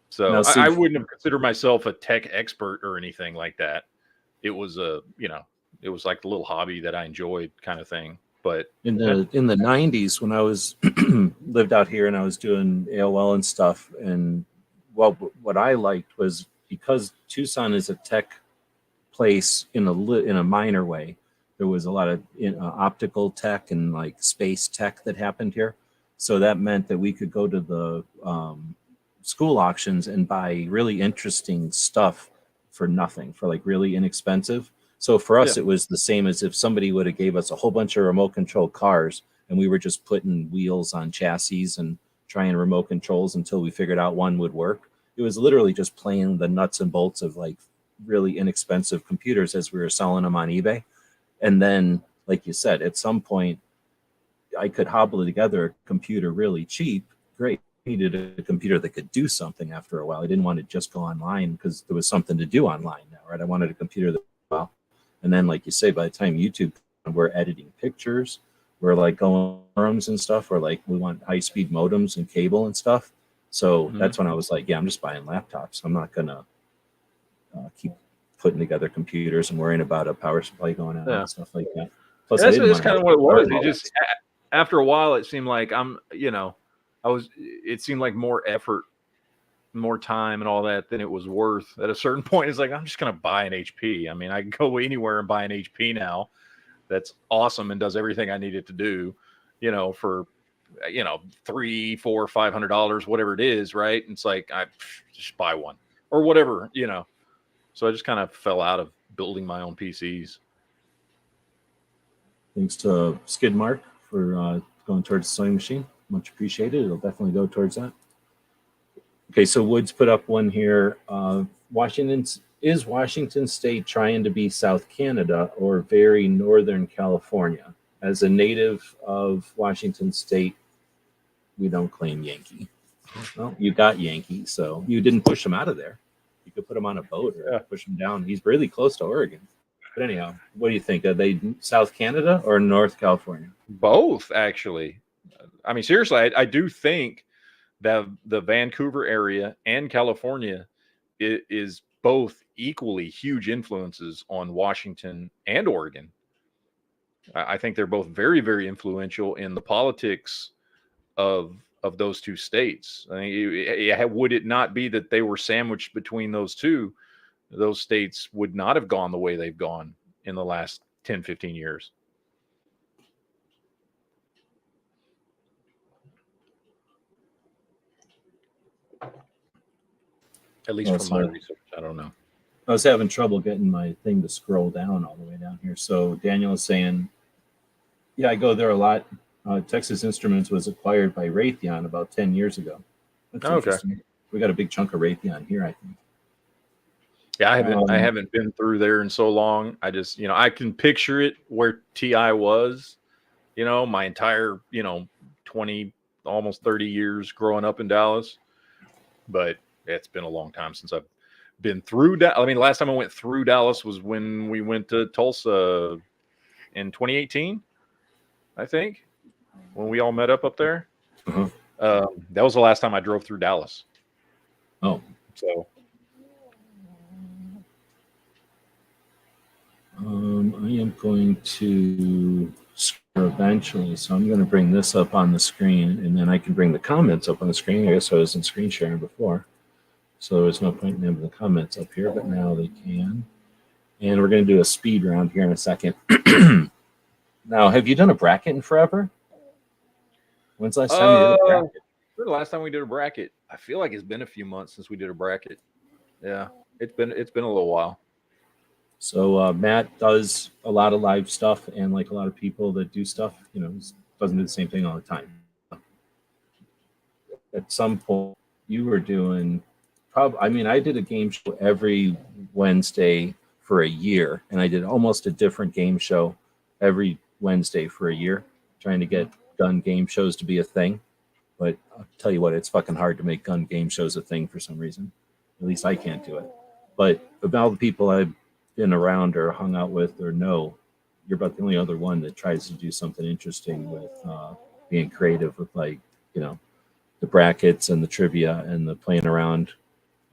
So now, I wouldn't have considered myself a tech expert or anything like that. It was it was like a little hobby that I enjoyed kind of thing. But in the 90s when I was lived out here and I was doing AOL and stuff, and what I liked was because Tucson is a tech place in a minor way, there was a lot of optical tech and like space tech that happened here. So that meant that we could go to the school auctions and buy really interesting stuff for nothing, for like really inexpensive. So for us, it was the same as if somebody would have gave us a whole bunch of remote control cars and we were just putting wheels on chassis and trying remote controls until we figured out one would work. It was literally just playing the nuts and bolts of like really inexpensive computers as we were selling them on eBay. And then, like you said, at some point, I could hobble together a computer really cheap. Great. I needed a computer that could do something after a while. I didn't want to just go online because there was something to do online now, right? I wanted a computer that, well, and then, like you say, by the time YouTube, we're editing pictures, we're like going forums and stuff, or like we want high-speed modems and cable and stuff. So that's when I was like, yeah, I'm just buying laptops. I'm not going to keep putting together computers and worrying about a power supply going out and stuff like that. Plus, that's kind of what it was. It just, after a while, it seemed like it seemed like more effort, more time and all that than it was worth. At a certain point, it's like, I'm just going to buy an HP. I mean, I can go anywhere and buy an HP now. That's awesome and does everything I need it to do, for, $300, $400, $500, whatever it is. Right. And it's like, I just buy one or whatever, So I just kind of fell out of building my own PCs. Thanks to Skid Mark for going towards the sewing machine. Much appreciated. It'll definitely go towards that. Okay, so Woods put up one here. Is Washington State trying to be South Canada or very Northern California? As a native of Washington State, we don't claim Yankee. Well, you got Yankee, so you didn't push him out of there. You could put him on a boat or push him down. He's really close to Oregon. But anyhow, what do you think? Are they South Canada or North California? Both, actually. I mean, seriously, I do think that the Vancouver area and California is both equally huge influences on Washington and Oregon. I think they're both very, very influential in the politics of those two states. I mean, would it not be that they were sandwiched between those two, those states would not have gone the way they've gone in the last 10, 15 years. At least from my research, I don't know. I was having trouble getting my thing to scroll down all the way down here. So Daniel is saying, yeah, I go there a lot. Texas Instruments was acquired by Raytheon about 10 years ago. That's interesting. We got a big chunk of Raytheon here, I think. Yeah, I haven't been through there in so long. I just, I can picture it where TI was, my entire, 20, almost 30 years growing up in Dallas. But it's been a long time since I've been through Dallas. I mean, last time I went through Dallas was when we went to Tulsa in 2018, I think, when we all met up there. That was the last time I drove through Dallas. Oh. So. I am going to eventually, so I'm going to bring this up on the screen, and then I can bring the comments up on the screen. I guess I wasn't screen sharing before, so there was no point in having the comments up here, but now they can. And we're going to do a speed round here in a second. Now, have you done a bracket in forever? When's the last time you did a bracket? The last time we did a bracket, I feel like it's been a few months since we did a bracket. Yeah, it's been a little while. So Matt does a lot of live stuff, and like a lot of people that do stuff, doesn't do the same thing all the time. At some point, you were doing I did a game show every Wednesday for a year, and I did almost a different game show every Wednesday for a year, trying to get gun game shows to be a thing. But I'll tell you what, it's fucking hard to make gun game shows a thing for some reason. At least I can't do it. But of all the people I've been around or hung out with or know, you're about the only other one that tries to do something interesting with being creative with the brackets and the trivia and the playing around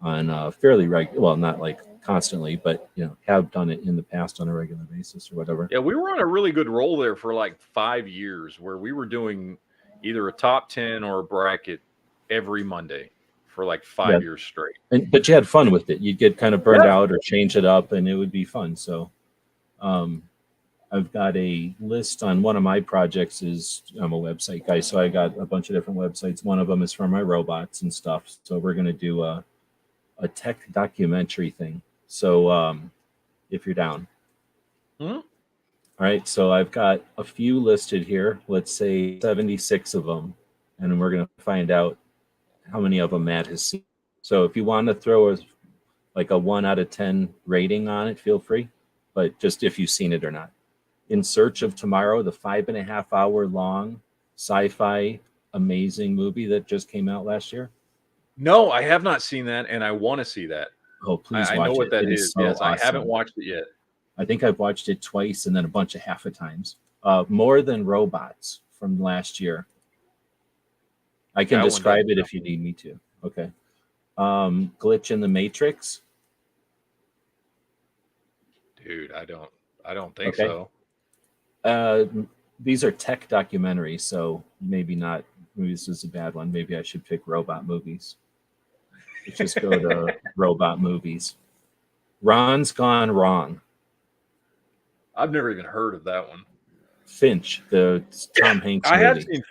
on fairly well, not like constantly, but have done it in the past on a regular basis or whatever. Yeah, we were on a really good roll there for like 5 years where we were doing either a top 10 or a bracket every Monday for like 5 years straight. But you had fun with it. You'd get kind of burned out or change it up, and it would be fun. So I I've got a list on one of my projects. Is I'm a website guy, so I got a bunch of different websites. One of them is for my robots and stuff. So we're going to do a tech documentary thing. So if you're down. All right, so I've got a few listed here. Let's say 76 of them, and we're going to find out how many of them Matt has seen. So if you want to throw like a 1 out of 10 rating on it, feel free, but just if you've seen it or not. In Search of Tomorrow, the 5.5-hour long sci-fi amazing movie that just came out last year. No, I have not seen that, and I want to see that. Oh, please watch it. I know what that is. So yes, awesome. I haven't watched it yet. I think I've watched it twice and then a bunch of half a times. More Than Robots from last year. I can describe it if you need me to. Okay. Glitch in the Matrix. Dude, I don't think so. These are tech documentaries, so maybe not. Maybe this is a bad one. Maybe I should pick robot movies. Let's just go to robot movies. Ron's Gone Wrong. I've never even heard of that one. Finch, the Tom Hanks movie. I have movie. seen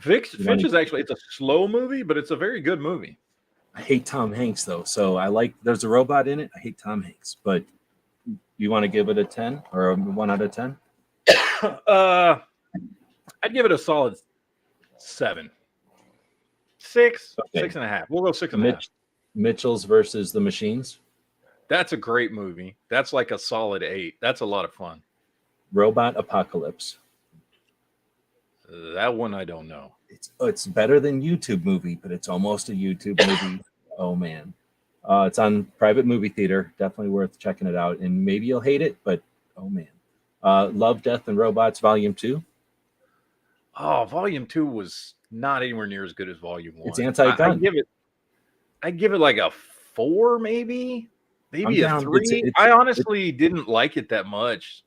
Finch. Finch is actually, it's a slow movie, but it's a very good movie. I hate Tom Hanks though, so I like. There's a robot in it. I hate Tom Hanks, but you want to give it a 10 or a 1 out of 10? I'd give it a solid 7. 6, okay. 6.5. We'll go 6.5. Mitchell's versus the Machines. That's a great movie. That's like a solid 8. That's a lot of fun. Robot Apocalypse. That one I don't know. It's better than YouTube movie, but it's almost a YouTube movie. Oh man. It's on private movie theater. Definitely worth checking it out. And maybe you'll hate it, but oh man. Love, Death, and Robots Volume 2. Oh, Volume 2 was not anywhere near as good as Volume 1. It's anti-gun. I give it like a 4, maybe a 3. I honestly didn't like it that much.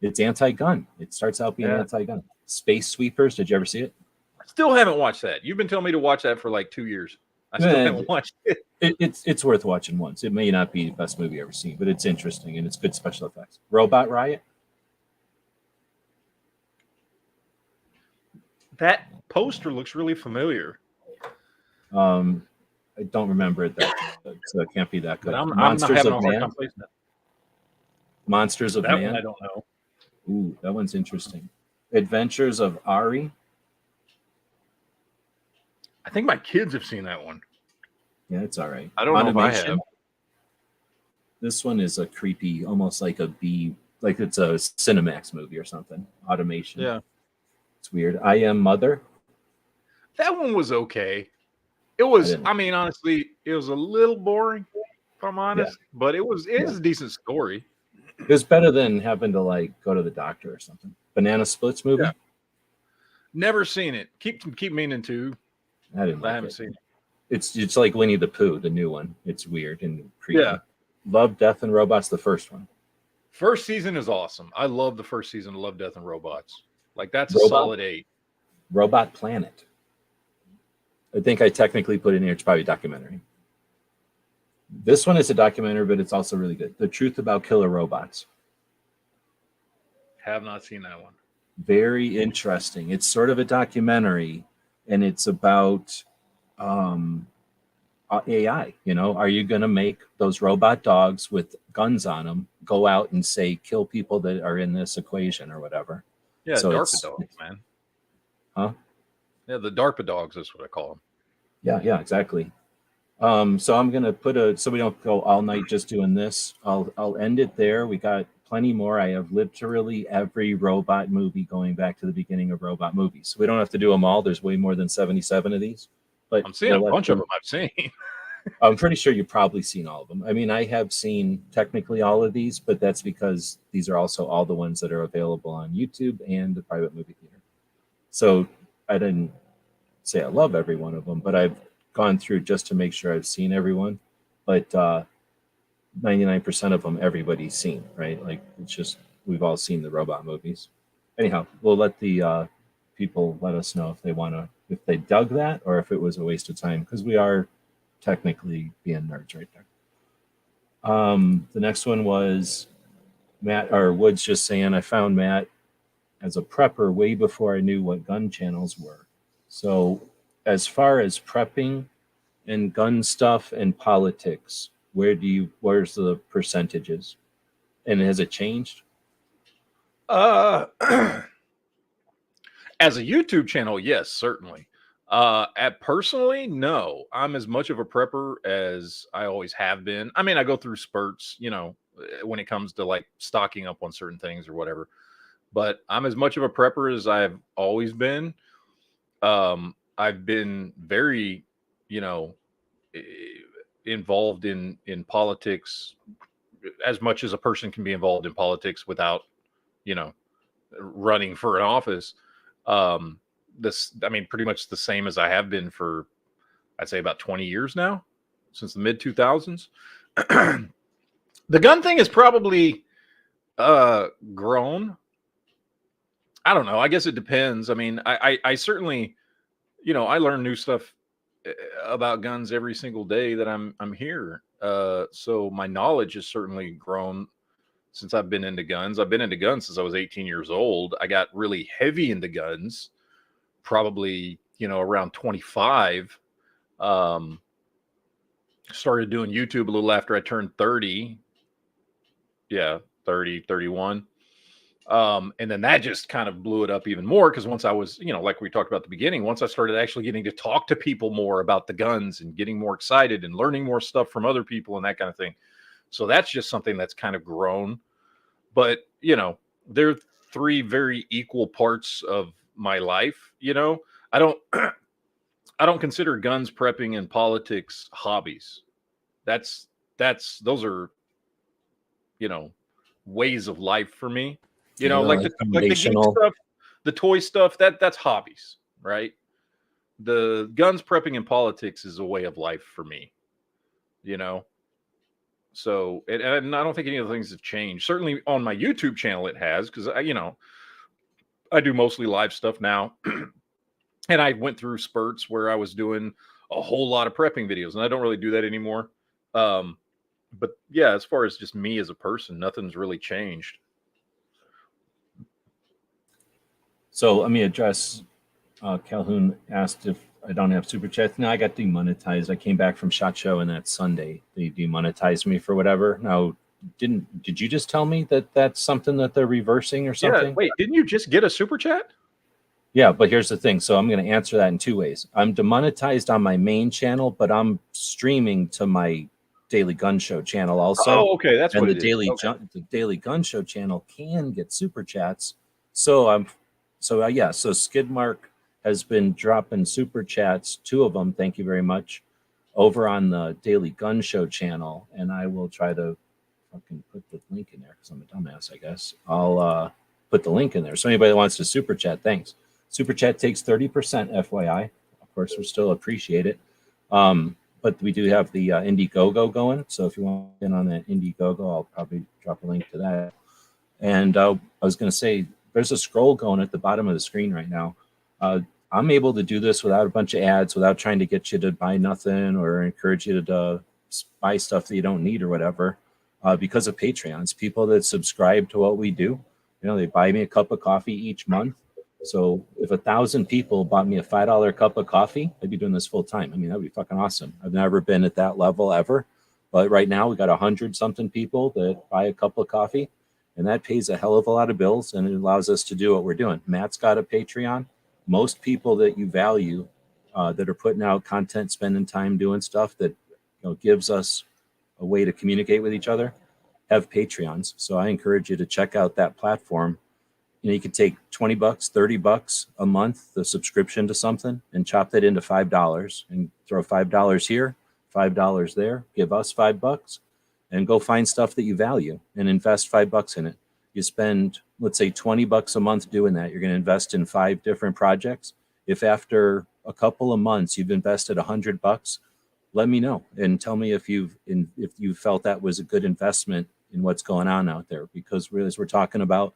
It's anti-gun. It starts out being anti-gun. Space Sweepers. Did you ever see it? I still haven't watched that. You've been telling me to watch that for like 2 years. I still haven't watched it. It's worth watching once. It may not be the best movie ever seen, but it's interesting and it's good special effects. Robot Riot. That poster looks really familiar. I don't remember it so it can't be that good. I'm not having a hard time placing it. Monsters of Man. Man. One I don't know. Ooh, that one's interesting. Adventures of Ari. I think my kids have seen that one. Yeah, it's all right. I don't know if I have. This one is a creepy, almost like a B, like it's a Cinemax movie or something. Automation. Yeah. It's weird. I Am Mother. That one was okay. It was, I mean, honestly, it was a little boring, if I'm honest, but it was a decent story. It was better than having to like go to the doctor or something. Banana Splits movie. Yeah. Never seen it. Keep meaning to. I haven't seen it. It's like Winnie the Pooh, the new one. It's weird and creepy. Yeah. Love, Death, and Robots, the first one. First season is awesome. I love the first season of Love, Death, and Robots. Like that's a solid 8. Robot Planet. I think I technically put in here. It's probably a documentary. This one is a documentary, but it's also really good. The Truth About Killer Robots. Have not seen that one. Very interesting. It's sort of a documentary, and it's about AI. You know, are you going to make those robot dogs with guns on them go out and say kill people that are in this equation or whatever? Yeah, so DARPA dogs, man. Huh? Yeah, the DARPA dogs is what I call them. Yeah, exactly. So I'm gonna so we don't go all night just doing this. I'll end it there. We got plenty more. I have literally every robot movie going back to the beginning of robot movies. We don't have to do them all. There's way more than 77 of these. But I'm seeing a bunch of them I've seen. I'm pretty sure you've probably seen all of them. I mean, I have seen technically all of these, but that's because these are also all the ones that are available on YouTube and the private movie theater. So I didn't say I love every one of them, but I've gone through just to make sure I've seen everyone. But 99% of them everybody's seen, right? Like it's just we've all seen the robot movies. Anyhow, we'll let the people let us know if they dug that or if it was a waste of time, because we are technically being nerds right there. The next one was Matt or Woods just saying, I found Matt as a prepper way before I knew what gun channels were. So as far as prepping and gun stuff and politics, where's the percentages? And has it changed? As a YouTube channel, yes, certainly. At personally, no. I'm as much of a prepper as I always have been. I mean, I go through spurts, you know, when it comes to like stocking up on certain things or whatever. But I'm as much of a prepper as I've always been. I've been very, you know, involved in politics as much as a person can be involved in politics without, you know, running for an office. I mean, pretty much the same as I have been for, I'd say about 20 years now, since the mid 2000s. The gun thing is probably grown. I don't know. I guess it depends. I mean, I certainly, you know, I learn new stuff about guns every single day that I'm here. So my knowledge has certainly grown since I've been into guns. I've been into guns since I was 18 years old. I got really heavy into guns probably, you know, around 25. Started doing YouTube a little after I turned 30. Yeah, 30, 31. And then that just kind of blew it up even more because once I was, you know, like we talked about at the beginning, once I started actually getting to talk to people more about the guns and getting more excited and learning more stuff from other people and that kind of thing. So that's just something that's kind of grown. But, you know, they're three very equal parts of my life. You know, I don't I don't consider guns, prepping, and politics hobbies. Those are, you know, ways of life for me. You know, like the geek stuff, the toy stuff, that's hobbies, right? The guns, prepping, and politics is a way of life for me, you know? So, and I don't think any of the things have changed. Certainly on my YouTube channel, it has, because you know, I do mostly live stuff now. And I went through spurts where I was doing a whole lot of prepping videos, and I don't really do that anymore. But yeah, as far as just me as a person, nothing's really changed. So let me address, Calhoun asked if I don't have super chats. No, I got demonetized. I came back from SHOT Show and that Sunday they demonetized me for whatever. Now, did you just tell me that that's something that they're reversing or something? Yeah, wait, didn't you just get a super chat? Yeah, but here's the thing. So I'm going to answer that in two ways. I'm demonetized on my main channel, but I'm streaming to my Daily Gun Show channel also. Oh, okay, that's and what the the Daily Gun Show channel can get super chats. So so Skidmark has been dropping super chats, 2 of them, thank you very much, over on the Daily Gun Show channel, and I will try to fucking put the link in there because I'm a dumbass, I guess. I'll put the link in there. So anybody that wants to super chat, thanks. Super chat takes 30%, FYI. Of course, we still appreciate it. But we do have the Indiegogo going. So if you want to get on that Indiegogo, I'll probably drop a link to that. And I was going to say, there's a scroll going at the bottom of the screen right now. I'm able to do this without a bunch of ads, without trying to get you to buy nothing or encourage you to buy stuff that you don't need or whatever, because of Patreons. People that subscribe to what we do, you know, they buy me a cup of coffee each month. So if 1,000 people bought me a $5 cup of coffee, I'd be doing this full time. I mean, that'd be fucking awesome. I've never been at that level ever. But right now we got 100-something people that buy a cup of coffee, and that pays a hell of a lot of bills, and it allows us to do what we're doing. Matt's got a Patreon. Most people that you value that are putting out content, spending time doing stuff that, you know, gives us a way to communicate with each other, have Patreons. So I encourage you to check out that platform. You know, you could take $20, $30 a month, the subscription to something, and chop that into $5 and throw $5 here, $5 there, give us $5 and go find stuff that you value and invest $5 in it. You spend, let's say, $20 a month doing that. You're going to invest in 5 different projects. If after a couple of months you've invested $100, let me know and tell me if you felt that was a good investment in what's going on out there. Because really, as we're talking about,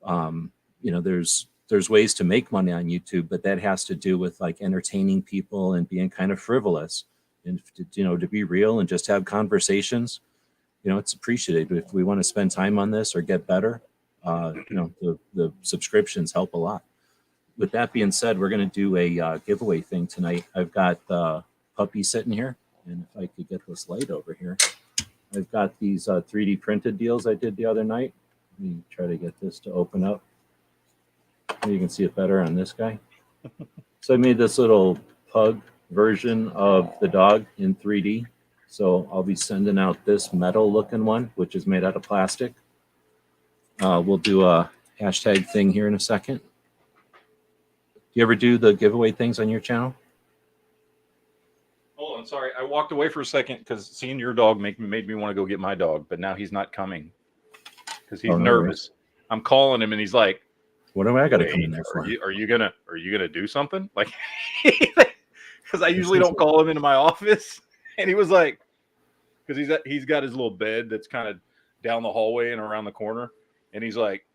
you know, there's ways to make money on YouTube, but that has to do with like entertaining people and being kind of frivolous, and to, you know, to be real and just have conversations. you know, it's appreciated. If we want to spend time on this or get better, you know, the subscriptions help a lot. With that being said, we're going to do a giveaway thing tonight. I've got Puppy sitting here, and if I could get this light over here, I've got these 3D printed deals I did the other night. Let me try to get this to open up. You can see it better on this guy. So I made this little pug version of the dog in 3D. So I'll be sending out this metal looking one, which is made out of plastic. We'll do a hashtag thing here in a second. Do you ever do the giveaway things on your channel? Hold on, sorry. I walked away for a second because seeing your dog made me want to go get my dog, but now he's not coming because he's nervous. I'm calling him and he's like, what do I got to come in there for? Are you gonna do something? Like, because I usually don't call him into my office, and he was like, because he's got his little bed that's kind of down the hallway and around the corner, and he's like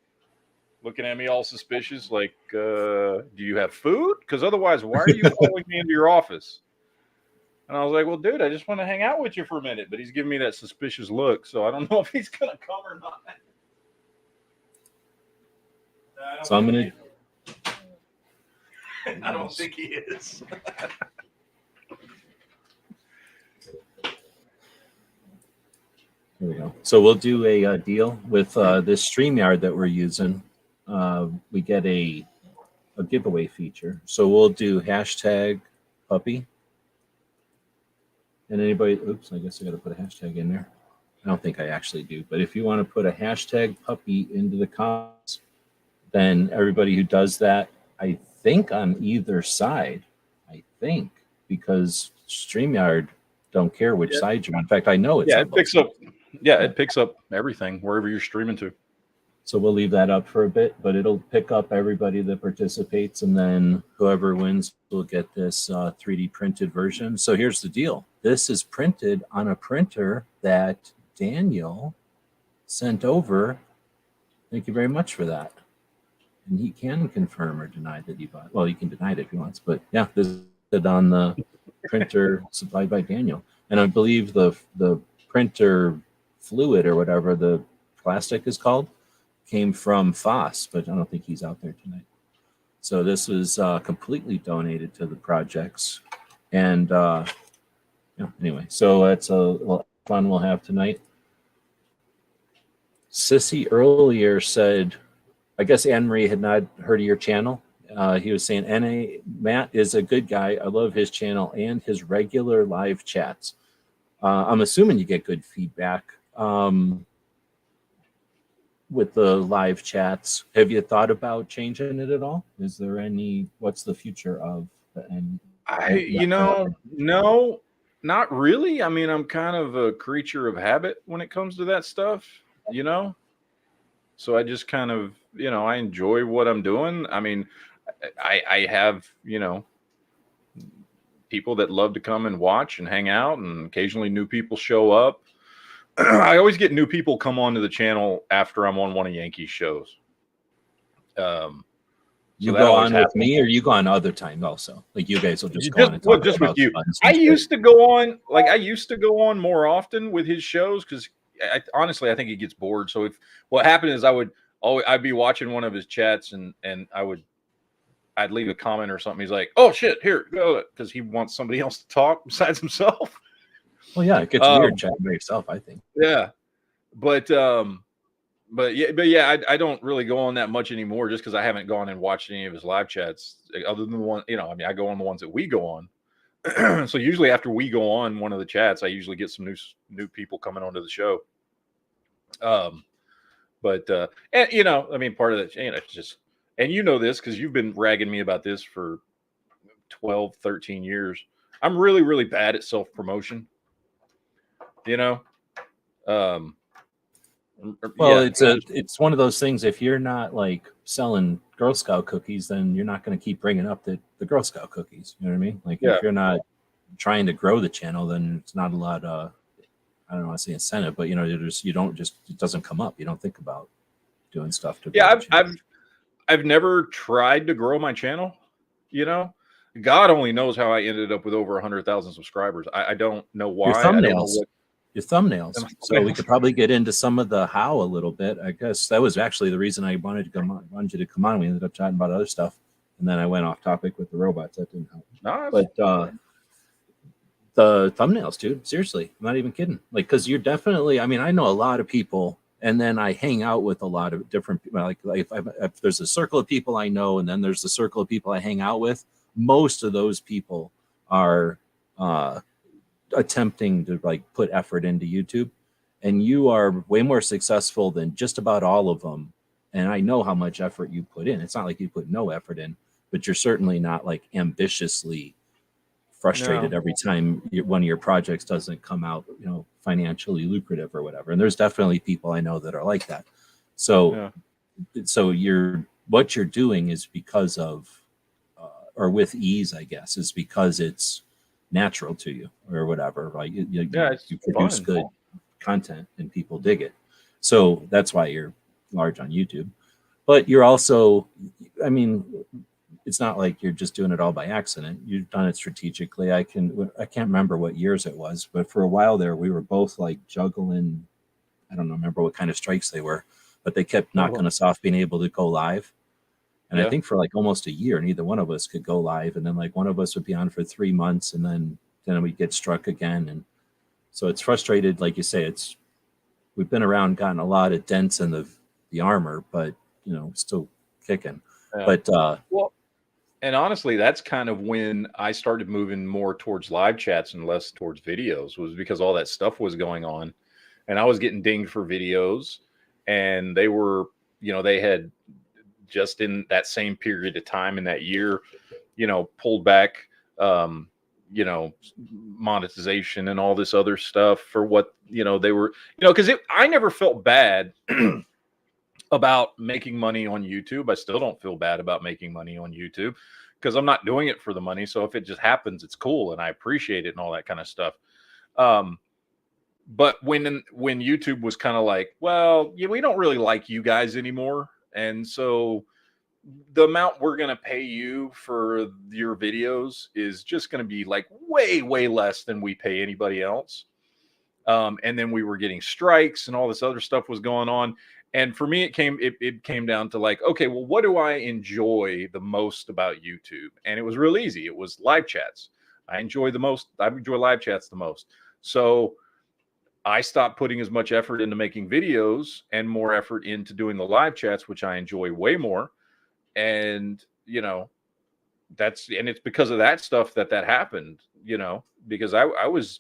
looking at me all suspicious, like, do you have food? Because otherwise, why are you calling me into your office? And I was like, well, dude, I just want to hang out with you for a minute, but he's giving me that suspicious look, so I don't know if he's gonna come or not. So I'm gonna. I don't think he is. Here we go. So we'll do a deal with this StreamYard that we're using. We get a giveaway feature. So we'll do hashtag puppy. And anybody, oops, I guess I got to put a hashtag in there. I don't think I actually do, but if you want to put a hashtag puppy into the comments, then everybody who does that, I think on either side, because StreamYard don't care which side you're on. In fact, I know it's it picks up. Yeah, it picks up everything wherever you're streaming to. So we'll leave that up for a bit, but it'll pick up everybody that participates, and then whoever wins will get this 3D printed version. So here's the deal. This is printed on a printer that Daniel sent over. Thank you very much for that. And he can confirm or deny that he bought. Well, he can deny it if he wants, but yeah, this is on the printer supplied by Daniel. And I believe the printer fluid or whatever the plastic is called came from Foss, but I don't think he's out there tonight. So this was completely donated to the projects. And yeah, anyway, so that's a little fun we'll have tonight. Sissy earlier said, I guess Anne-Marie had not heard of your channel. He was saying, Matt is a good guy. I love his channel and his regular live chats. I'm assuming you get good feedback with the live chats. Have you thought about changing it at all? Is there what's the future of no, not really. I mean, I'm kind of a creature of habit when it comes to that stuff, so I just kind of, I enjoy what I'm doing. I mean, I have, people that love to come and watch and hang out, and occasionally new people show up. I always get new people come onto the channel after I'm on one of Yankees shows. You go on with me, or you go on other times also? Like you guys will just go on and talk just with you. I used to go on more often with his shows because honestly, I think he gets bored. So what happened is I'd be watching one of his chats and I'd leave a comment or something. He's like, "Oh shit, here go," because he wants somebody else to talk besides himself. Well, yeah, it gets weird chatting by yourself, I think. Yeah, but yeah, I don't really go on that much anymore, just because I haven't gone and watched any of his live chats other than the one. I mean, I go on the ones that we go on. So usually after we go on one of the chats, I usually get some new people coming onto the show. And I mean, part of that, it's just, and this because you've been ragging me about this for 12, 13 years. I'm really, really bad at self-promotion. Well, it's one of those things. If you're not like selling Girl Scout cookies, then you're not going to keep bringing up the Girl Scout cookies. You know what I mean? Like if you're not trying to grow the channel, then it's not a lot of, I don't want to say incentive, but it doesn't come up. You don't think about doing stuff to. Yeah, I've never tried to grow my channel. God only knows how I ended up with over 100,000 subscribers. I don't know why. Your thumbnails. your thumbnails. So we could probably get into some of the how a little bit. I guess that was actually the reason I wanted you to come on. We ended up chatting about other stuff, and then I went off topic with the robots. That didn't help. No, but the thumbnails, dude. Seriously, I'm not even kidding. Like, because you're definitely. I mean, I know a lot of people, and then I hang out with a lot of different people. Like if there's a circle of people I know, and then there's the circle of people I hang out with. Most of those people are attempting to like put effort into YouTube, and you are way more successful than just about all of them. And I know how much effort you put in. It's not like you put no effort in, but you're certainly not like ambitiously frustrated every time one of your projects doesn't come out, you know, financially lucrative or whatever. And there's definitely people I know that are like that. So, so what you're doing is because of, or with ease, I guess, is because it's natural to you or whatever, right? You produce good content and people dig it. So that's why you're large on YouTube. But you're also, I mean, it's not like you're just doing it all by accident. You've done it strategically. I can't remember what years it was, but for a while there, we were both like juggling. I don't remember what kind of strikes they were, but they kept knocking us off being able to go live. And I think for like almost a year, neither one of us could go live. And then like one of us would be on for 3 months, and then we'd get struck again. And so it's frustrated. Like you say, we've been around, gotten a lot of dents in the armor, but you know, still kicking. But well, and honestly, that's kind of when I started moving more towards live chats and less towards videos, was because all that stuff was going on, and I was getting dinged for videos, and they were, you know, they had just in that same period of time in that year, you know, pulled back, you know, monetization and all this other stuff for what, you know, they were, you know, because I never felt bad about making money on YouTube. I still don't feel bad about making money on YouTube because I'm not doing it for the money. So if it just happens, it's cool and I appreciate it and all that kind of stuff. But when YouTube was kind of like, well, yeah, we don't really like you guys anymore. And so the amount we're going to pay you for your videos is just going to be like way, way less than we pay anybody else. And then we were getting strikes and all this other stuff was going on. And for me, it came down to like, okay, well, what do I enjoy the most about YouTube? And it was real easy. It was live chats. I enjoy live chats the most. So I stopped putting as much effort into making videos and more effort into doing the live chats, which I enjoy way more. And, you know, it's because of that stuff that happened, you know, because I was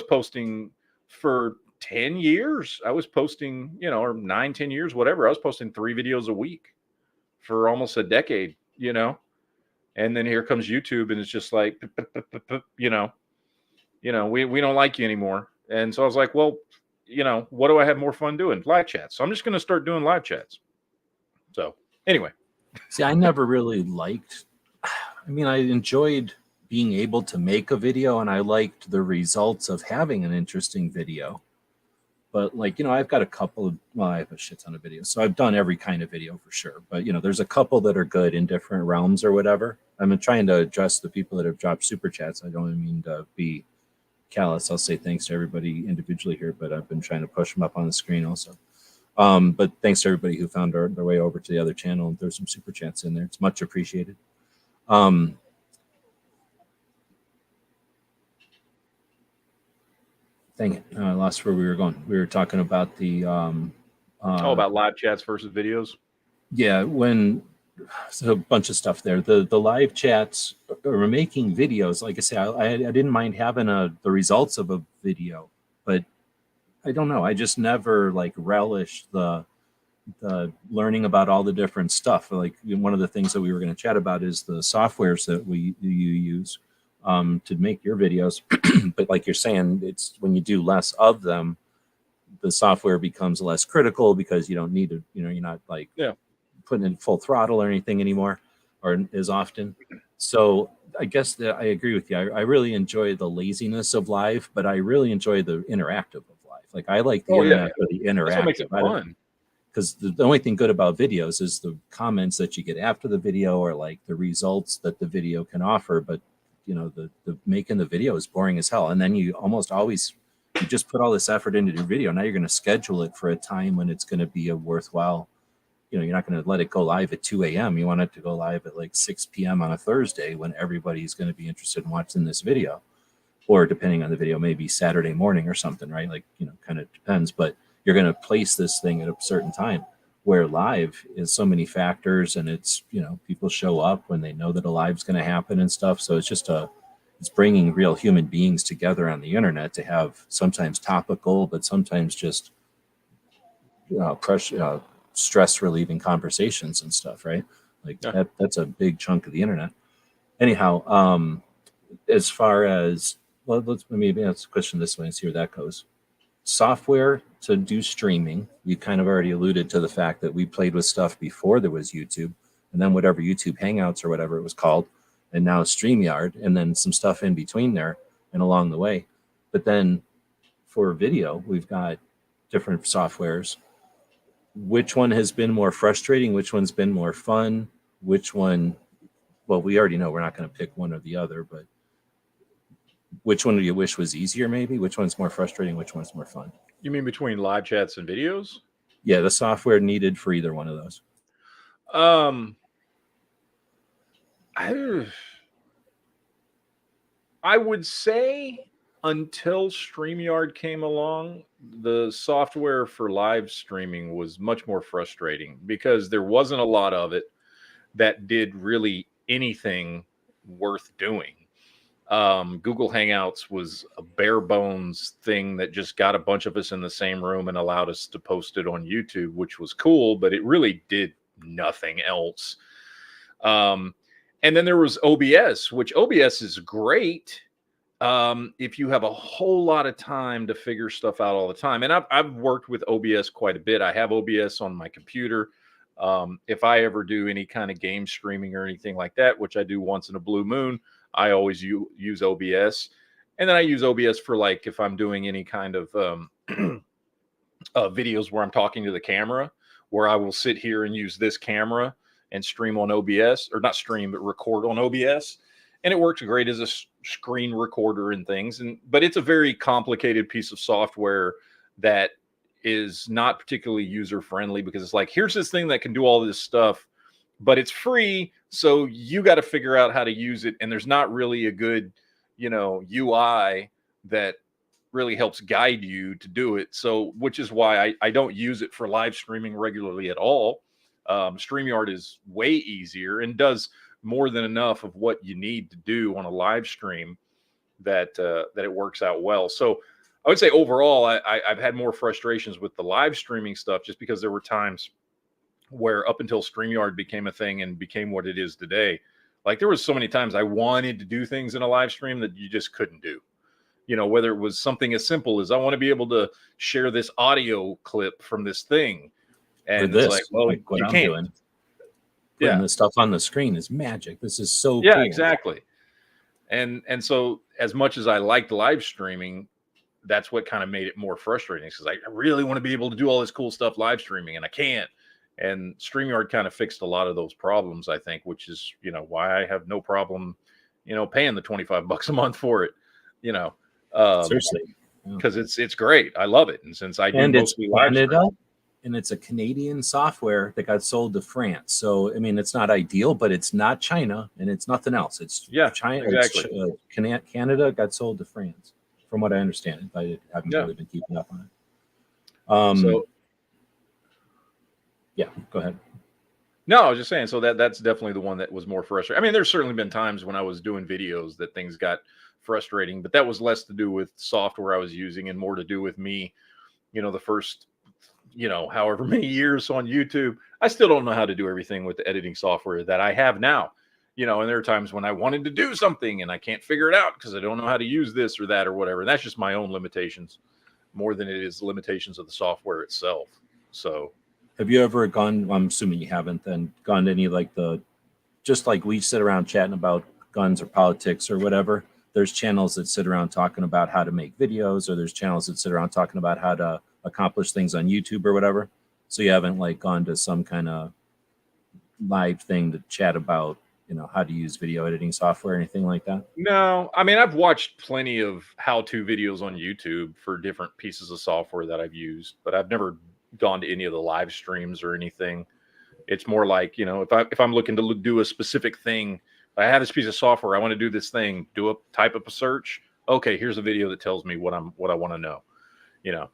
posting for 10 years. I was posting, you know, or 9-10 years, whatever. I was posting 3 videos a week for almost a decade, you know, and then here comes YouTube and it's just like, you know, we don't like you anymore. And so I was like, well, you know, what do I have more fun doing? Live chats. So I'm just going to start doing live chats. So anyway. See, I never really liked, I mean, I enjoyed being able to make a video and I liked the results of having an interesting video. But like, you know, I've got I have a shit ton of videos. So I've done every kind of video for sure. But, you know, there's a couple that are good in different realms or whatever. I'm trying to address the people that have dropped super chats. I don't mean to be callous. I'll say thanks to everybody individually here, but I've been trying to push them up on the screen also. But thanks to everybody who found their way over to the other channel and there's some super chats in there. It's much appreciated. Dang it. I lost where we were going. We were talking about the about live chats versus videos. Yeah, so a bunch of stuff there. The live chats or making videos, like I say, I didn't mind having the results of a video, but I don't know. I just never like relished the learning about all the different stuff. Like one of the things that we were going to chat about is the softwares that you use to make your videos. But like you're saying, it's when you do less of them, the software becomes less critical because you don't need to, you know, you're not like putting in full throttle or anything anymore or as often. So I guess that I agree with you. I really enjoy the laziness of live, but I really enjoy the interactive of live. Like I like the internet for the interactive. That's what makes it fun. Because the only thing good about videos is the comments that you get after the video or like the results that the video can offer. But, you know, the making the video is boring as hell. And then you almost always you just put all this effort into your video. Now you're going to schedule it for a time when it's going to be a worthwhile, you're not going to let it go live at 2 a.m. You want it to go live at like 6 p.m. on a Thursday when everybody's going to be interested in watching this video. Or depending on the video, maybe Saturday morning or something, right? Like, kind of depends, but you're going to place this thing at a certain time, where live is so many factors, and it's, people show up when they know that a live's going to happen and stuff. So it's it's bringing real human beings together on the internet to have sometimes topical, but sometimes just pressure, stress relieving conversations and stuff, right? Like that's a big chunk of the internet. Anyhow, as far as, well, let me answer the question this way and see where that goes. Software to do streaming, you kind of already alluded to the fact that we played with stuff before there was YouTube, and then whatever YouTube Hangouts or whatever it was called, and now StreamYard, and then some stuff in between there and along the way. But then for video, we've got different softwares. Which one has been more frustrating? Which one's been more fun? Which one, well, we already know we're not going to pick one or the other, but which one do you wish was easier, maybe? Which one's more frustrating? Which one's more fun? You mean between live chats and videos? Yeah, the software needed for either one of those. I would say until StreamYard came along, the software for live streaming was much more frustrating because there wasn't a lot of it that did really anything worth doing. Google Hangouts was a bare bones thing that just got a bunch of us in the same room and allowed us to post it on YouTube, which was cool, but it really did nothing else. And then there was OBS, which OBS is great if you have a whole lot of time to figure stuff out all the time. And I've worked with OBS quite a bit. I have OBS on my computer. If I ever do any kind of game streaming or anything like that, which I do once in a blue moon, I always use OBS. And then I use OBS for, like, if I'm doing any kind of videos where I'm talking to the camera, where I will sit here and use this camera and stream on OBS, or not stream, but record on OBS. And it works great as a screen recorder and things. But it's a very complicated piece of software that is not particularly user friendly, because it's like, here's this thing that can do all this stuff, but it's free. So you got to figure out how to use it. And there's not really a good, UI that really helps guide you to do it. So, which is why I don't use it for live streaming regularly at all. StreamYard is way easier and does more than enough of what you need to do on a live stream that it works out well. So I would say overall, I've had more frustrations with the live streaming stuff, just because there were times where, up until StreamYard became a thing and became what it is today, like, there was so many times I wanted to do things in a live stream that you just couldn't do. Whether it was something as simple as, I want to be able to share this audio clip from this thing. And it's like, well, like what you I'm can't. doing. Putting the stuff on the screen is magic. This is so cool. Exactly. And so, as much as I liked live streaming, that's what kind of made it more frustrating, because I really want to be able to do all this cool stuff live streaming, and I can't. And StreamYard kind of fixed a lot of those problems, I think, which is, why I have no problem, paying the $25 a month for it, seriously, because it's great. I love it. And since I do mostly live streaming, and it's a Canadian software that got sold to France. So, I mean, it's not ideal, but it's not China, and it's nothing else. It's China. Exactly. Canada got sold to France, from what I understand. I haven't really been keeping up on it. Yeah, go ahead. No, I was just saying, so that's definitely the one that was more frustrating. I mean, there's certainly been times when I was doing videos that things got frustrating, but that was less to do with software I was using and more to do with me, the first, however many years on YouTube. I still don't know how to do everything with the editing software that I have now, and there are times when I wanted to do something and I can't figure it out because I don't know how to use this or that or whatever. And that's just my own limitations more than it is limitations of the software itself. So, have you ever gone, well, I'm assuming you haven't, then gone to any, like, just like we sit around chatting about guns or politics or whatever, there's channels that sit around talking about how to make videos, or there's channels that sit around talking about how to accomplish things on YouTube or whatever. So you haven't, like, gone to some kind of live thing to chat about, how to use video editing software or anything like that? No, I mean, I've watched plenty of how-to videos on YouTube for different pieces of software that I've used, but I've never gone to any of the live streams or anything. It's more like, if I'm looking to do a specific thing, I have this piece of software, I want to do this thing, type up a search. Okay, here's a video that tells me what I want to know. Yeah,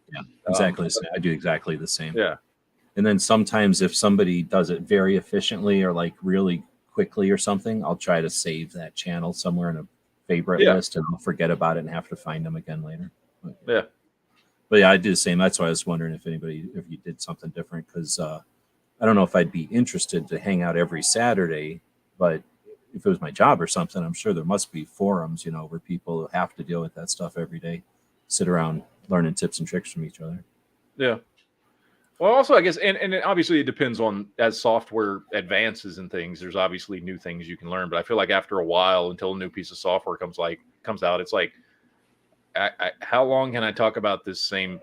exactly. I do exactly the same. Yeah. And then sometimes if somebody does it very efficiently or like really quickly or something, I'll try to save that channel somewhere in a favorite list, and I'll forget about it and have to find them again later. But yeah, I do the same. That's why I was wondering if you did something different, because I don't know if I'd be interested to hang out every Saturday, but if it was my job or something, I'm sure there must be forums, where people have to deal with that stuff every day, sit around learning tips and tricks from each other. Yeah. Well, also, I guess, and obviously it depends on, as software advances and things, there's obviously new things you can learn. But I feel like after a while, until a new piece of software comes out, it's like, how long can I talk about this same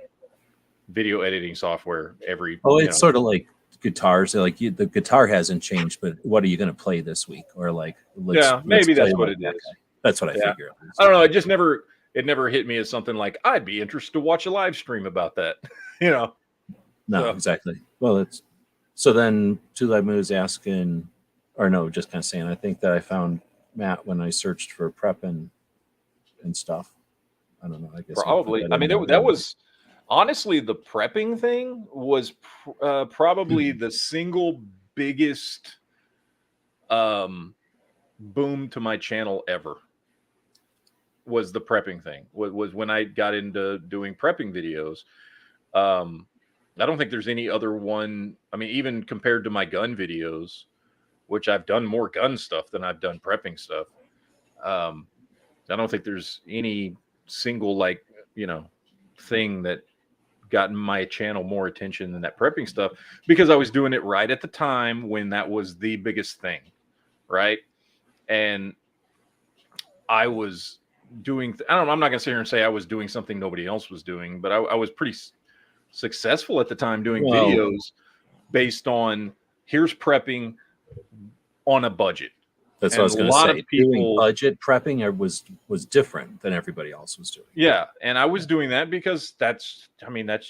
video editing software every? It's sort of like guitars. Like the guitar hasn't changed, but what are you going to play this week? Or like, maybe that's what it is. That's what I figure. I don't know. It never hit me as something like I'd be interested to watch a live stream about that. No, exactly. Well, so then Tulab was asking, or no, just kind of saying, I think that I found Matt when I searched for prep and stuff. I don't know. I guess probably. I mean, that was honestly, the prepping thing was probably the single biggest boom to my channel ever. Was the prepping thing. Was when I got into doing prepping videos. I don't think there's any other one. I mean, even compared to my gun videos, which I've done more gun stuff than I've done prepping stuff. I don't think there's any single thing that gotten my channel more attention than that prepping stuff, because I was doing it right at the time when that was the biggest thing. Right. And I was doing, I'm not going to sit here and say I was doing something nobody else was doing, but I was pretty successful at the time doing videos based on here's prepping on a budget. That's what I was going to say. A lot of people doing budget prepping was different than everybody else was doing. Yeah, and I was doing that because that's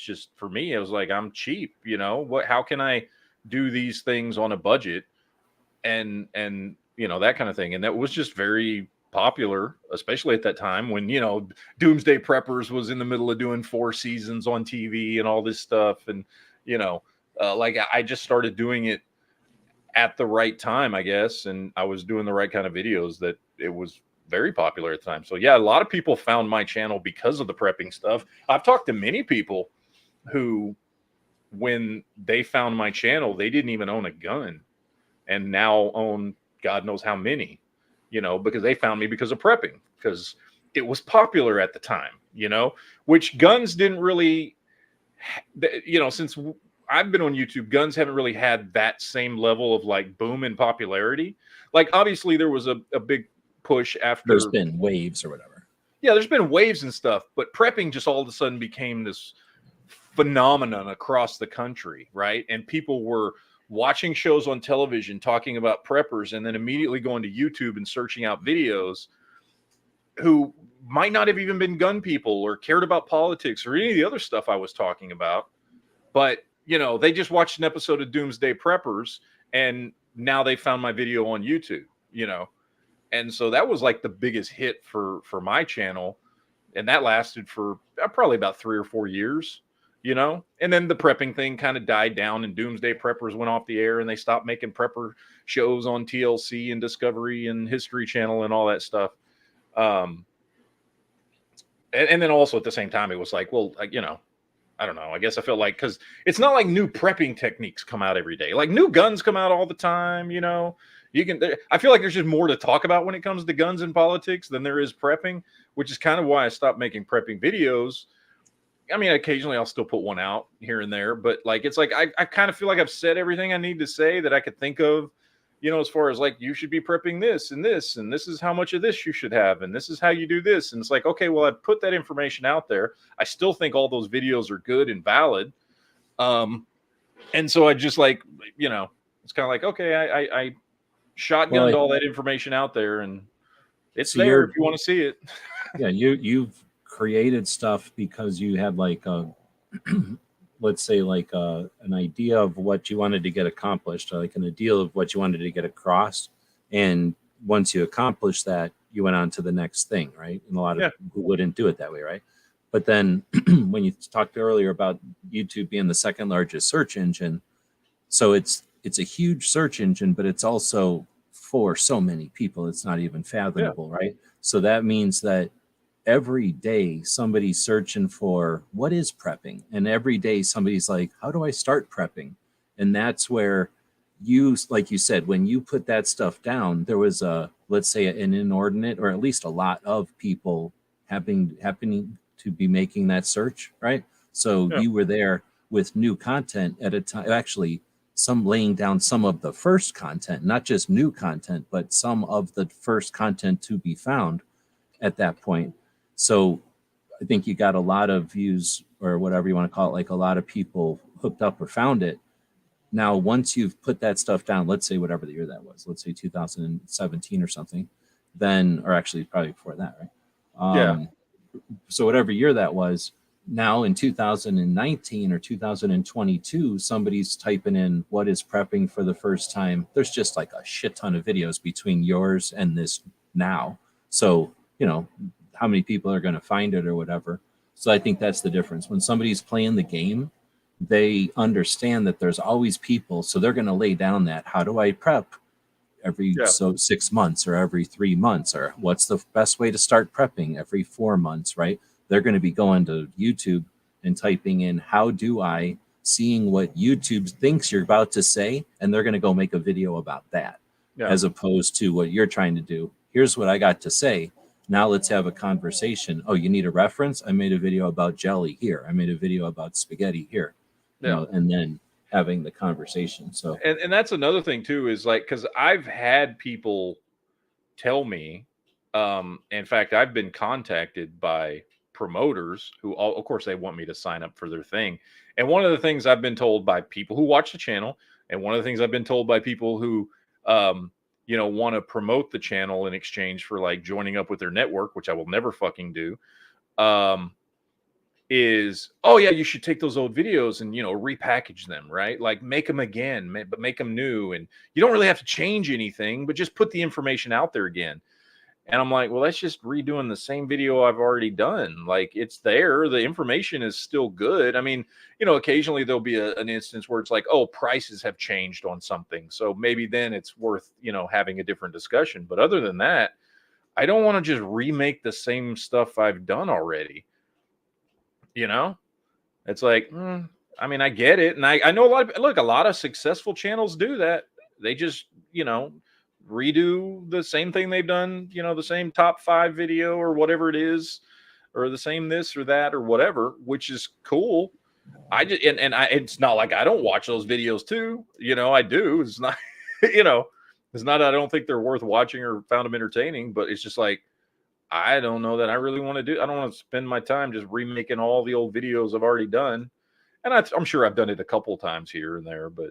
just for me. It was like, I'm cheap, how can I do these things on a budget, and that kind of thing. And that was just very popular, especially at that time when Doomsday Preppers was in the middle of doing 4 seasons on TV and all this stuff, and I just started doing it at the right time, I guess, and I was doing the right kind of videos that it was very popular at the time. So yeah, a lot of people found my channel because of the prepping stuff. I've talked to many people who, when they found my channel, they didn't even own a gun and now own God knows how many. Because they found me because of prepping, because it was popular at the time, which guns didn't really, since I've been on YouTube, guns haven't really had that same level of like boom in popularity. Like, obviously there was a big push after. There's been waves or whatever. Yeah, there's been waves and stuff, but prepping just all of a sudden became this phenomenon across the country, right? And people were watching shows on television talking about preppers, and then immediately going to YouTube and searching out videos who might not have even been gun people or cared about politics or any of the other stuff I was talking about. But, they just watched an episode of Doomsday Preppers and now they found my video on YouTube, And so that was like the biggest hit for my channel. And that lasted for probably about 3 or 4 years. And then the prepping thing kind of died down and Doomsday Preppers went off the air and they stopped making prepper shows on TLC and Discovery and History Channel and all that stuff. And then also at the same time, it was like, well, I don't know. I guess I felt like, because it's not like new prepping techniques come out every day. Like new guns come out all the time, I feel like there's just more to talk about when it comes to guns and politics than there is prepping, which is kind of why I stopped making prepping videos. I mean, occasionally I'll still put one out here and there, but like, it's like, I kind of feel like I've said everything I need to say that I could think of, as far as like, you should be prepping this, and this is how much of this you should have. And this is how you do this. And it's like, okay, well, I put that information out there. I still think all those videos are good and valid. And so I just like, it's kind of like, okay, shotgunned all that information out there, and it's so there if you want to see it. Yeah, you've created stuff because you had like a let's say like an idea of what you wanted to get accomplished, or like an ideal of what you wanted to get across, and once you accomplished that, you went on to the next thing, right? And a lot of people wouldn't do it that way, right? But then when you talked earlier about YouTube being the second largest search engine, so it's a huge search engine, but it's also for so many people, it's not even fathomable, right? So that means that every day somebody's searching for what is prepping, and every day somebody's like, how do I start prepping? And that's where you, like you said, when you put that stuff down, there was a, let's say, an inordinate, or at least a lot of people happening to be making that search, right? So you were there with new content at a time, actually some laying down some of the first content, not just new content, but some of the first content to be found at that point. So I think you got a lot of views, or whatever you want to call it, like a lot of people hooked up or found it. Now, once you've put that stuff down, let's say whatever the year that was, let's say 2017 or something, then, or actually probably before that, right? So whatever year that was, now in 2019 or 2022, somebody's typing in what is prepping for the first time. There's just like a shit ton of videos between yours and this now. So, you know, how many people are going to find it or whatever. So I think that's the difference. When somebody's playing the game, they understand that there's always people. So they're going to lay down that, how do I prep every 6 months or every 3 months, or what's the best way to start prepping every 4 months, right? They're going to be going to YouTube and typing in, how do I, seeing what YouTube thinks you're about to say, and they're going to go make a video about that, as opposed to what you're trying to do. Here's what I got to say. Now let's have a conversation. Oh, you need a reference? I made a video about jelly here. I made a video about spaghetti here. You know, and then having the conversation. So and that's another thing too, is like, because I've had people tell me, in fact, I've been contacted by promoters who all, of course, they want me to sign up for their thing. And one of the things I've been told by people who watch the channel, and one of the things I've been told by people who you know, want to promote the channel in exchange for like joining up with their network, which I will never fucking do, is, oh yeah, you should take those old videos and, you know, repackage them, right? Like make them again, but make them new. And you don't really have to change anything, but just put the information out there again. And I'm like, well, that's just redoing the same video I've already done. Like, it's there. The information is still good. I mean, you know, occasionally there'll be an instance where it's like, oh, prices have changed on something. So maybe then it's worth, you know, having a different discussion. But other than that, I don't want to just remake the same stuff I've done already. You know, it's like, I mean, I get it. And I know a lot of successful channels do that. They just, you know, redo the same thing they've done, you know, the same top 5 video or whatever it is, or the same this or that or whatever, which is cool. I just, it's not like I don't watch those videos too. You know, I do. It's not, you know, it's not, I don't think they're worth watching or found them entertaining, but it's just like, I don't know that I really want to do. I don't want to spend my time just remaking all the old videos I've already done. And I'm sure I've done it a couple times here and there, but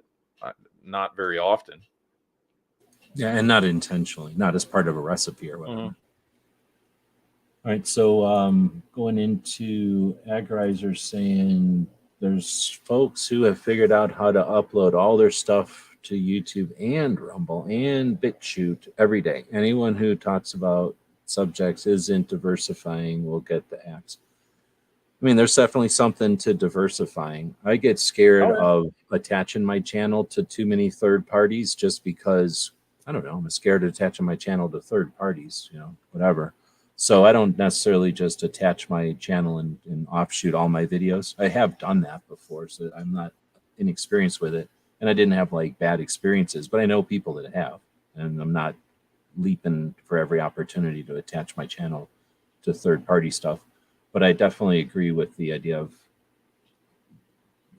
not very often. Yeah, and not intentionally, not as part of a recipe or whatever. All right, so going into Agrizer saying there's folks who have figured out how to upload all their stuff to YouTube and Rumble and BitChute every day. Anyone who talks about subjects isn't diversifying will get the axe. I mean, there's definitely something to diversifying. I get scared of attaching my channel to too many third parties just because, I don't know, I'm scared of attaching my channel to third parties, you know, whatever. So I don't necessarily just attach my channel and offshoot all my videos. I have done that before, so I'm not inexperienced with it. And I didn't have like bad experiences, but I know people that have, and I'm not leaping for every opportunity to attach my channel to third-party stuff. But I definitely agree with the idea of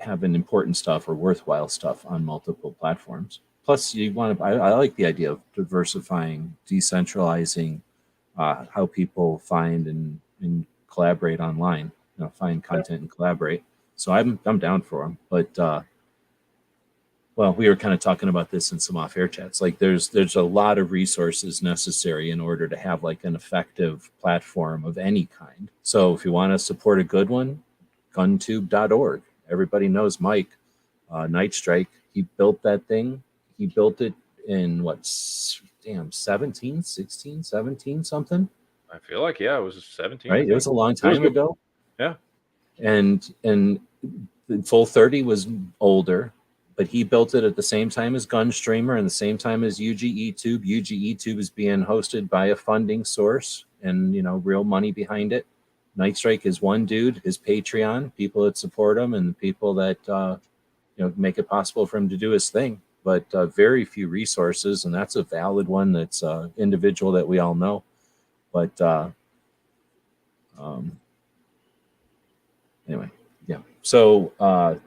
having important stuff or worthwhile stuff on multiple platforms. Plus, you want to, I like the idea of diversifying, decentralizing how people find and collaborate online, you know, find content and collaborate. So I'm down for them. But well, we were kind of talking about this in some off-air chats. Like there's a lot of resources necessary in order to have like an effective platform of any kind. So if you want to support a good one, guntube.org. Everybody knows Mike, Night Strike. He built that thing. He built it in what, 17, 16, 17 something? I feel like, yeah, it was 17. Right? It was a long time ago. Yeah. And Full 30 was older, but he built it at the same time as Gunstreamer and the same time as UGETube. UGETube is being hosted by a funding source and, real money behind it. Night Strike is one dude, his Patreon, people that support him and people that, make it possible for him to do his thing. But very few resources, and that's a valid one. That's individual that we all know. But anyway, yeah. So I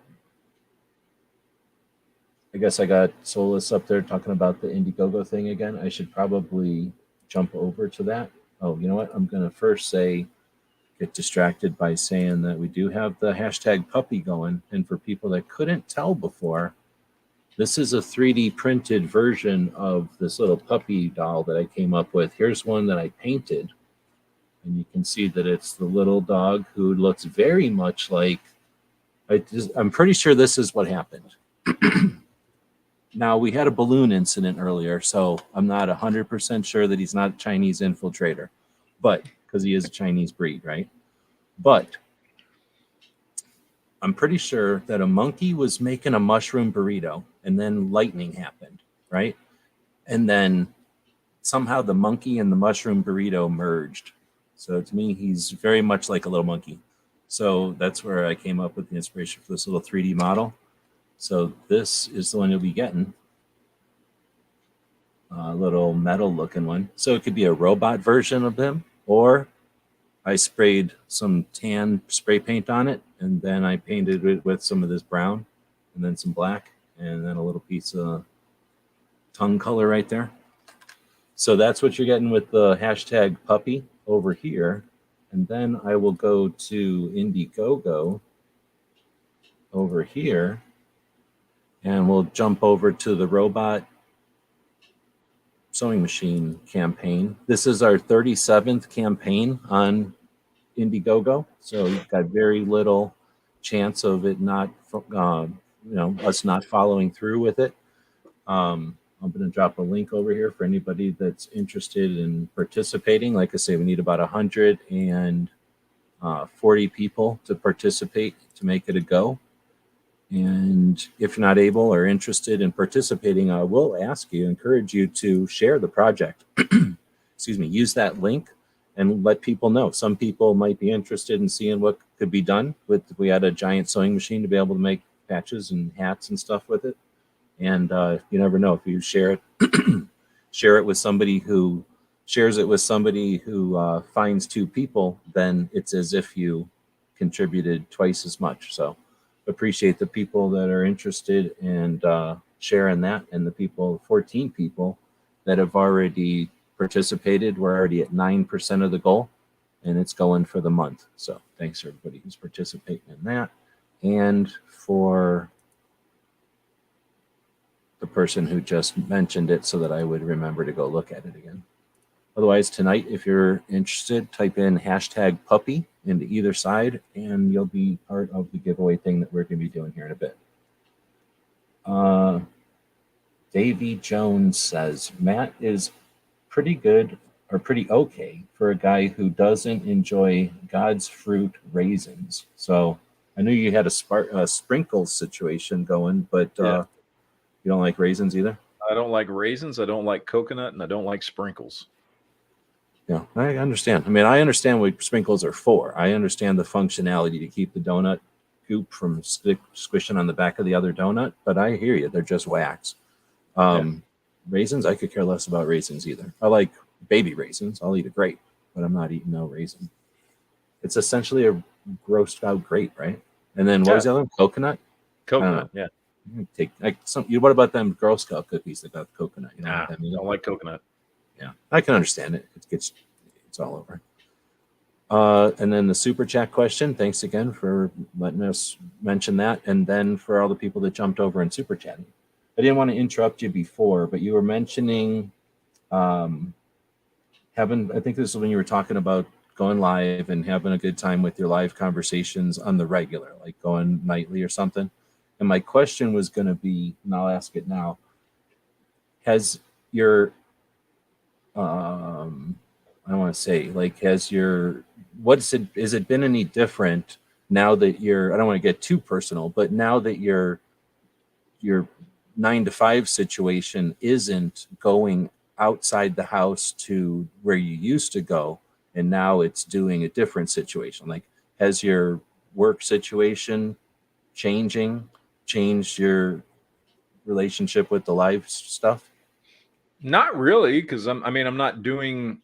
guess I got Solus up there talking about the Indiegogo thing again. I should probably jump over to that. Oh, you know what? I'm going to first get distracted by saying that we do have the hashtag puppy going. And for people that couldn't tell before, this is a 3D printed version of this little puppy doll that I came up with. Here's one that I painted. And you can see that it's the little dog who looks very much like, I'm pretty sure this is what happened. Now, we had a balloon incident earlier, so I'm not 100% sure that he's not a Chinese infiltrator, but because he is a Chinese breed, right? But I'm pretty sure that a monkey was making a mushroom burrito and then lightning happened, right? And then somehow the monkey and the mushroom burrito merged. So to me, he's very much like a little monkey. So that's where I came up with the inspiration for this little 3D model. So this is the one you'll be getting. A little metal looking one. So it could be a robot version of him, or I sprayed some tan spray paint on it, and then I painted it with some of this brown and then some black and then a little piece of tongue color right there. So that's what you're getting with the hashtag puppy over here. And then I will go to Indiegogo over here, and we'll jump over to the robot sewing machine campaign. This is our 37th campaign on Indiegogo, so you've got very little chance of it not, us not following through with it. I'm going to drop a link over here for anybody that's interested in participating. Like I say, we need about 140 people to participate to make it a go. And if you're not able or interested in participating, I will encourage you to share the project. Excuse me, use that link and let people know. Some people might be interested in seeing what could be done with, we had a giant sewing machine to be able to make patches and hats and stuff with it. And you never know, if you share it, share it with somebody who shares it with somebody who finds two people, then it's as if you contributed twice as much. So appreciate the people that are interested and sharing that, and the 14 people that have already participated. We're already at 9% of the goal, and it's going for the month. So thanks for everybody who's participating in that. And for the person who just mentioned it so that I would remember to go look at it again. Otherwise, tonight, if you're interested, type in hashtag puppy into either side, and you'll be part of the giveaway thing that we're going to be doing here in a bit. Davy Jones says, Matt is pretty good, or pretty okay, for a guy who doesn't enjoy God's fruit raisins. So I knew you had a sprinkles situation going, but you don't like raisins either? I don't like raisins, I don't like coconut, and I don't like sprinkles. Yeah, I understand. I mean, I understand what sprinkles are for. I understand the functionality to keep the donut goop from squishing on the back of the other donut, but I hear you. They're just wax. Raisins, I could care less about raisins either. I like baby raisins. I'll eat a grape, but I'm not eating no raisin. It's essentially a grossed out grape, right? And then what was the other one? Coconut? Coconut, yeah. Take what about them Girl Scout cookies that got coconut? You know, nah, I don't like coconut. Yeah, I can understand it. It's all over. And then the super chat question. Thanks again for letting us mention that. And then for all the people that jumped over and super chatting. I didn't want to interrupt you before, but you were mentioning having, I think this is when you were talking about going live and having a good time with your live conversations on the regular, like going nightly or something. And my question was going to be, and I'll ask it now, has your, I don't want to say, like, has your, has it been any different now that you're, I don't want to get too personal, but now that your 9 to 5 situation isn't going outside the house to where you used to go, and now it's doing a different situation? Like, has your work situation changed your relationship with the live stuff? Not really, because I'm not doing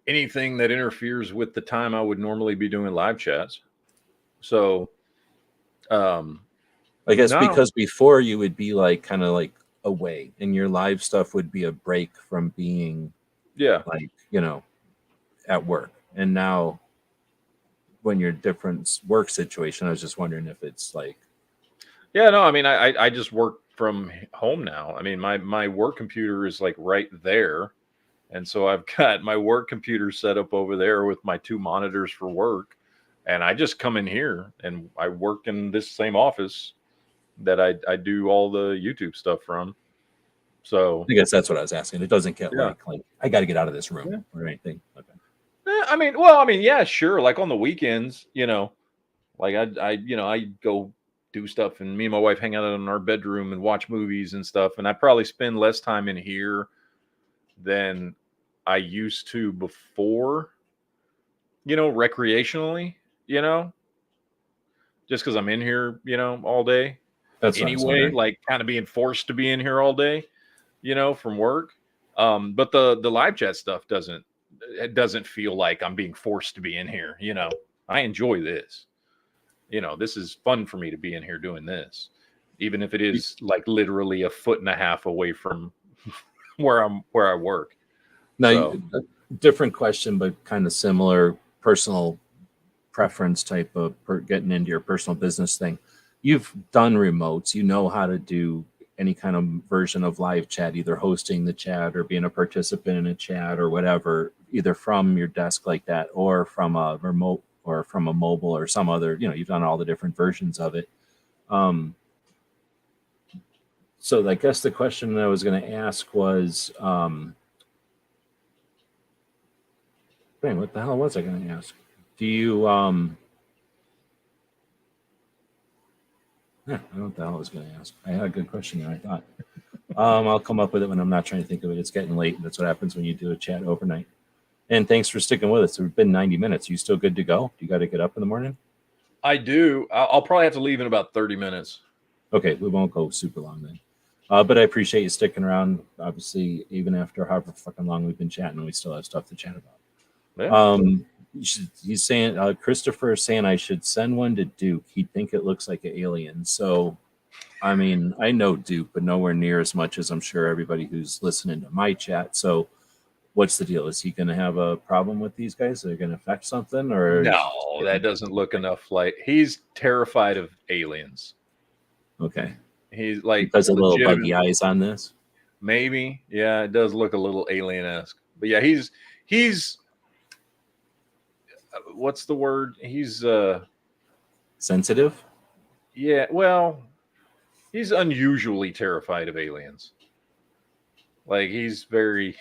anything that interferes with the time I would normally be doing live chats. So I guess no. because before you would be like kind of like away, and your live stuff would be a break from being like, you know, at work. And now when you're different work situation, I was just wondering if it's like, no, I mean, I just work from home now. I mean, my work computer is like right there, and so I've got my work computer set up over there with my 2 monitors for work, and I just come in here and I work in this same office that I do all the YouTube stuff from. So I guess that's what I was asking. It doesn't get like I got to get out of this room or anything. Okay. I mean, yeah, sure. Like on the weekends, you know, like I go do stuff, and me and my wife hang out in our bedroom and watch movies and stuff. And I probably spend less time in here than I used to before, you know, recreationally, you know, just because I'm in here, you know, all day. That's anyway, like kind of being forced to be in here all day, you know, from work. But the live chat stuff doesn't feel like I'm being forced to be in here. You know, I enjoy this. You know, this is fun for me to be in here doing this, even if it is like literally 1.5 feet away from where I work. Now, a different question, but kind of similar personal preference type of getting into your personal business thing. You've done remotes, you know how to do any kind of version of live chat, either hosting the chat or being a participant in a chat or whatever, either from your desk like that or from a remote or from a mobile or some other, you know, you've done all the different versions of it. So I guess the question that I was going to ask was, man, what the hell was I going to ask? Do you, yeah, I don't know what the hell I was going to ask. I had a good question there, I thought. I'll come up with it when I'm not trying to think of it. It's getting late. That's what happens when you do a chat overnight. And thanks for sticking with us. It's been 90 minutes. You still good to go? You got to get up in the morning? I do. I'll probably have to leave in about 30 minutes. Okay, we won't go super long then. But I appreciate you sticking around. Obviously, even after however fucking long we've been chatting, we still have stuff to chat about. Yeah. He's saying, Christopher is saying I should send one to Duke. He'd think it looks like an alien. So, I mean, I know Duke, but nowhere near as much as I'm sure everybody who's listening to my chat. So, what's the deal? Is he going to have a problem with these guys? Are they going to affect something? Or no, that doesn't look enough like. He's terrified of aliens. Okay. He's like, there's a little buggy eyes on this. Maybe, yeah, it does look a little alien-esque. But yeah, he's what's the word? He's sensitive. Yeah, well, he's unusually terrified of aliens. Like, he's very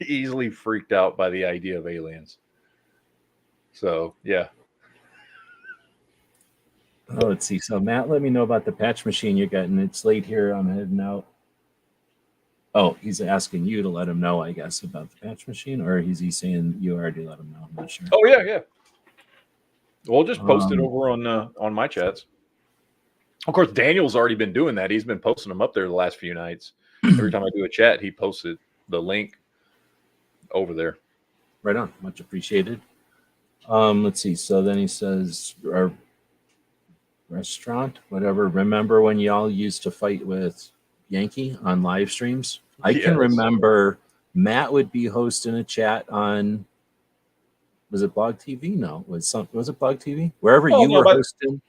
easily freaked out by the idea of aliens. So, yeah. Oh, let's see. So, Matt, let me know about the patch machine you're getting. It's late here. I'm heading out. Oh, he's asking you to let him know, I guess, about the patch machine, or is he saying you already let him know? I'm not sure. Oh, yeah. We'll just post it over on my chats. Of course, Daniel's already been doing that. He's been posting them up there the last few nights. Every time I do a chat, he posts the link over there. Right on. Much appreciated. Let's see. So then he says, our restaurant, whatever. Remember when y'all used to fight with Yankee on live streams? I can remember Matt would be hosting a chat on, was it Blog TV? No, was it Blog TV? Wherever you were hosting.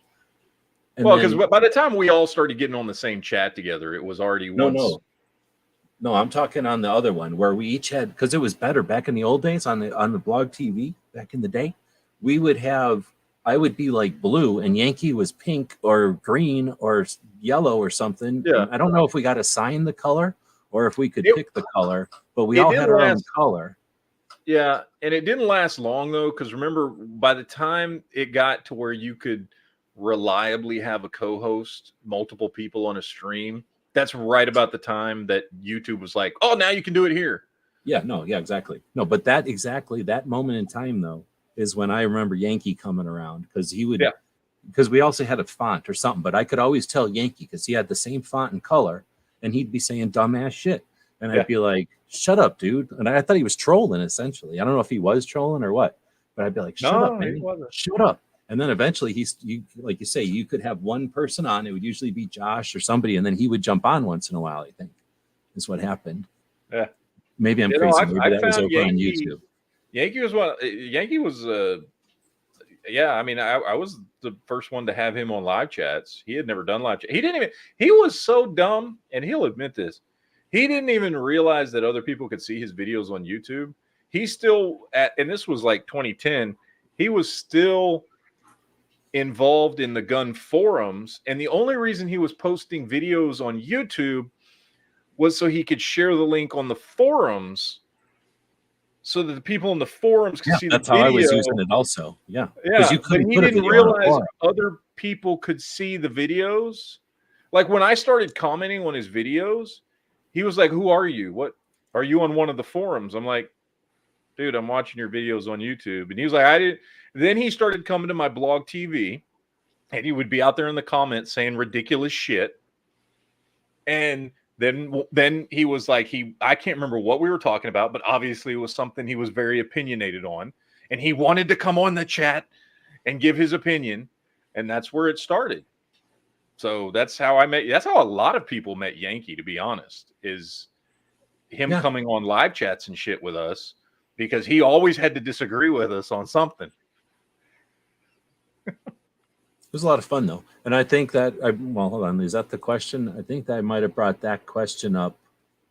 And well, because by the time we all started getting on the same chat together, it was already no, I'm talking on the other one where we each had, because it was better back in the old days on the blog TV back in the day. We would have, I would be like blue and Yankee was pink or green or yellow or something. Yeah. And I don't know if we got assigned the color or if we could pick the color, but we all had our own color. Yeah, and it didn't last long though, because remember, by the time it got to where you could reliably have a co-host, multiple people on a stream, that's right about the time that YouTube was like, oh, now you can do it here. Yeah, no, yeah, exactly. No, but that moment in time though is when I remember Yankee coming around, because he would, because we also had a font or something, but I could always tell Yankee because he had the same font and color, and he'd be saying dumbass shit, and I'd be like, shut up, dude. And I thought he was trolling essentially. I don't know if he was trolling or what, but I'd be like, shut up, man, shut up. And then eventually like you say, you could have one person on. It would usually be Josh or somebody, and then he would jump on once in a while. I think is what happened. Yeah, maybe I'm crazy. Maybe that was over on YouTube. Yankee was yeah. I mean, I was the first one to have him on live chats. He had never done live chat. He was so dumb, and he'll admit this. He didn't even realize that other people could see his videos on YouTube. He's still and this was like 2010. He was still involved in the gun forums, and the only reason he was posting videos on YouTube was so he could share the link on the forums so that the people in the forums could see the video. That's how I was using it also. Yeah. Because he didn't realize other people could see the videos. Like when I started commenting on his videos, he was like, who are you? What are you on one of the forums? I'm like, dude, I'm watching your videos on YouTube. And he was like, I didn't. Then he started coming to my blog TV, and he would be out there in the comments saying ridiculous shit. And then he was like, I can't remember what we were talking about, but obviously it was something he was very opinionated on, and he wanted to come on the chat and give his opinion, and that's where it started. So that's how a lot of people met Yankee, to be honest, is him coming on live chats and shit with us, because he always had to disagree with us on something. It was a lot of fun though, and I think that hold on, is that the question? I think that I might have brought that question up.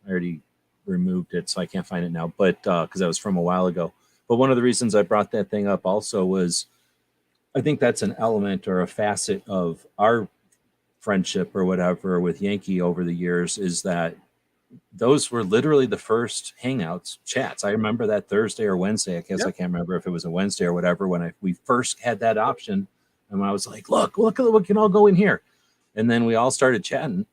I already removed it, so I can't find it now, but because that was from a while ago. But one of the reasons I brought that thing up also was, I think that's an element or a facet of our friendship or whatever with Yankee over the years, is that those were literally the first Hangouts chats. I remember that Thursday or Wednesday. I guess I can't remember if it was a Wednesday or whatever when we first had that option. And I was like, look, we can all go in here. And then we all started chatting.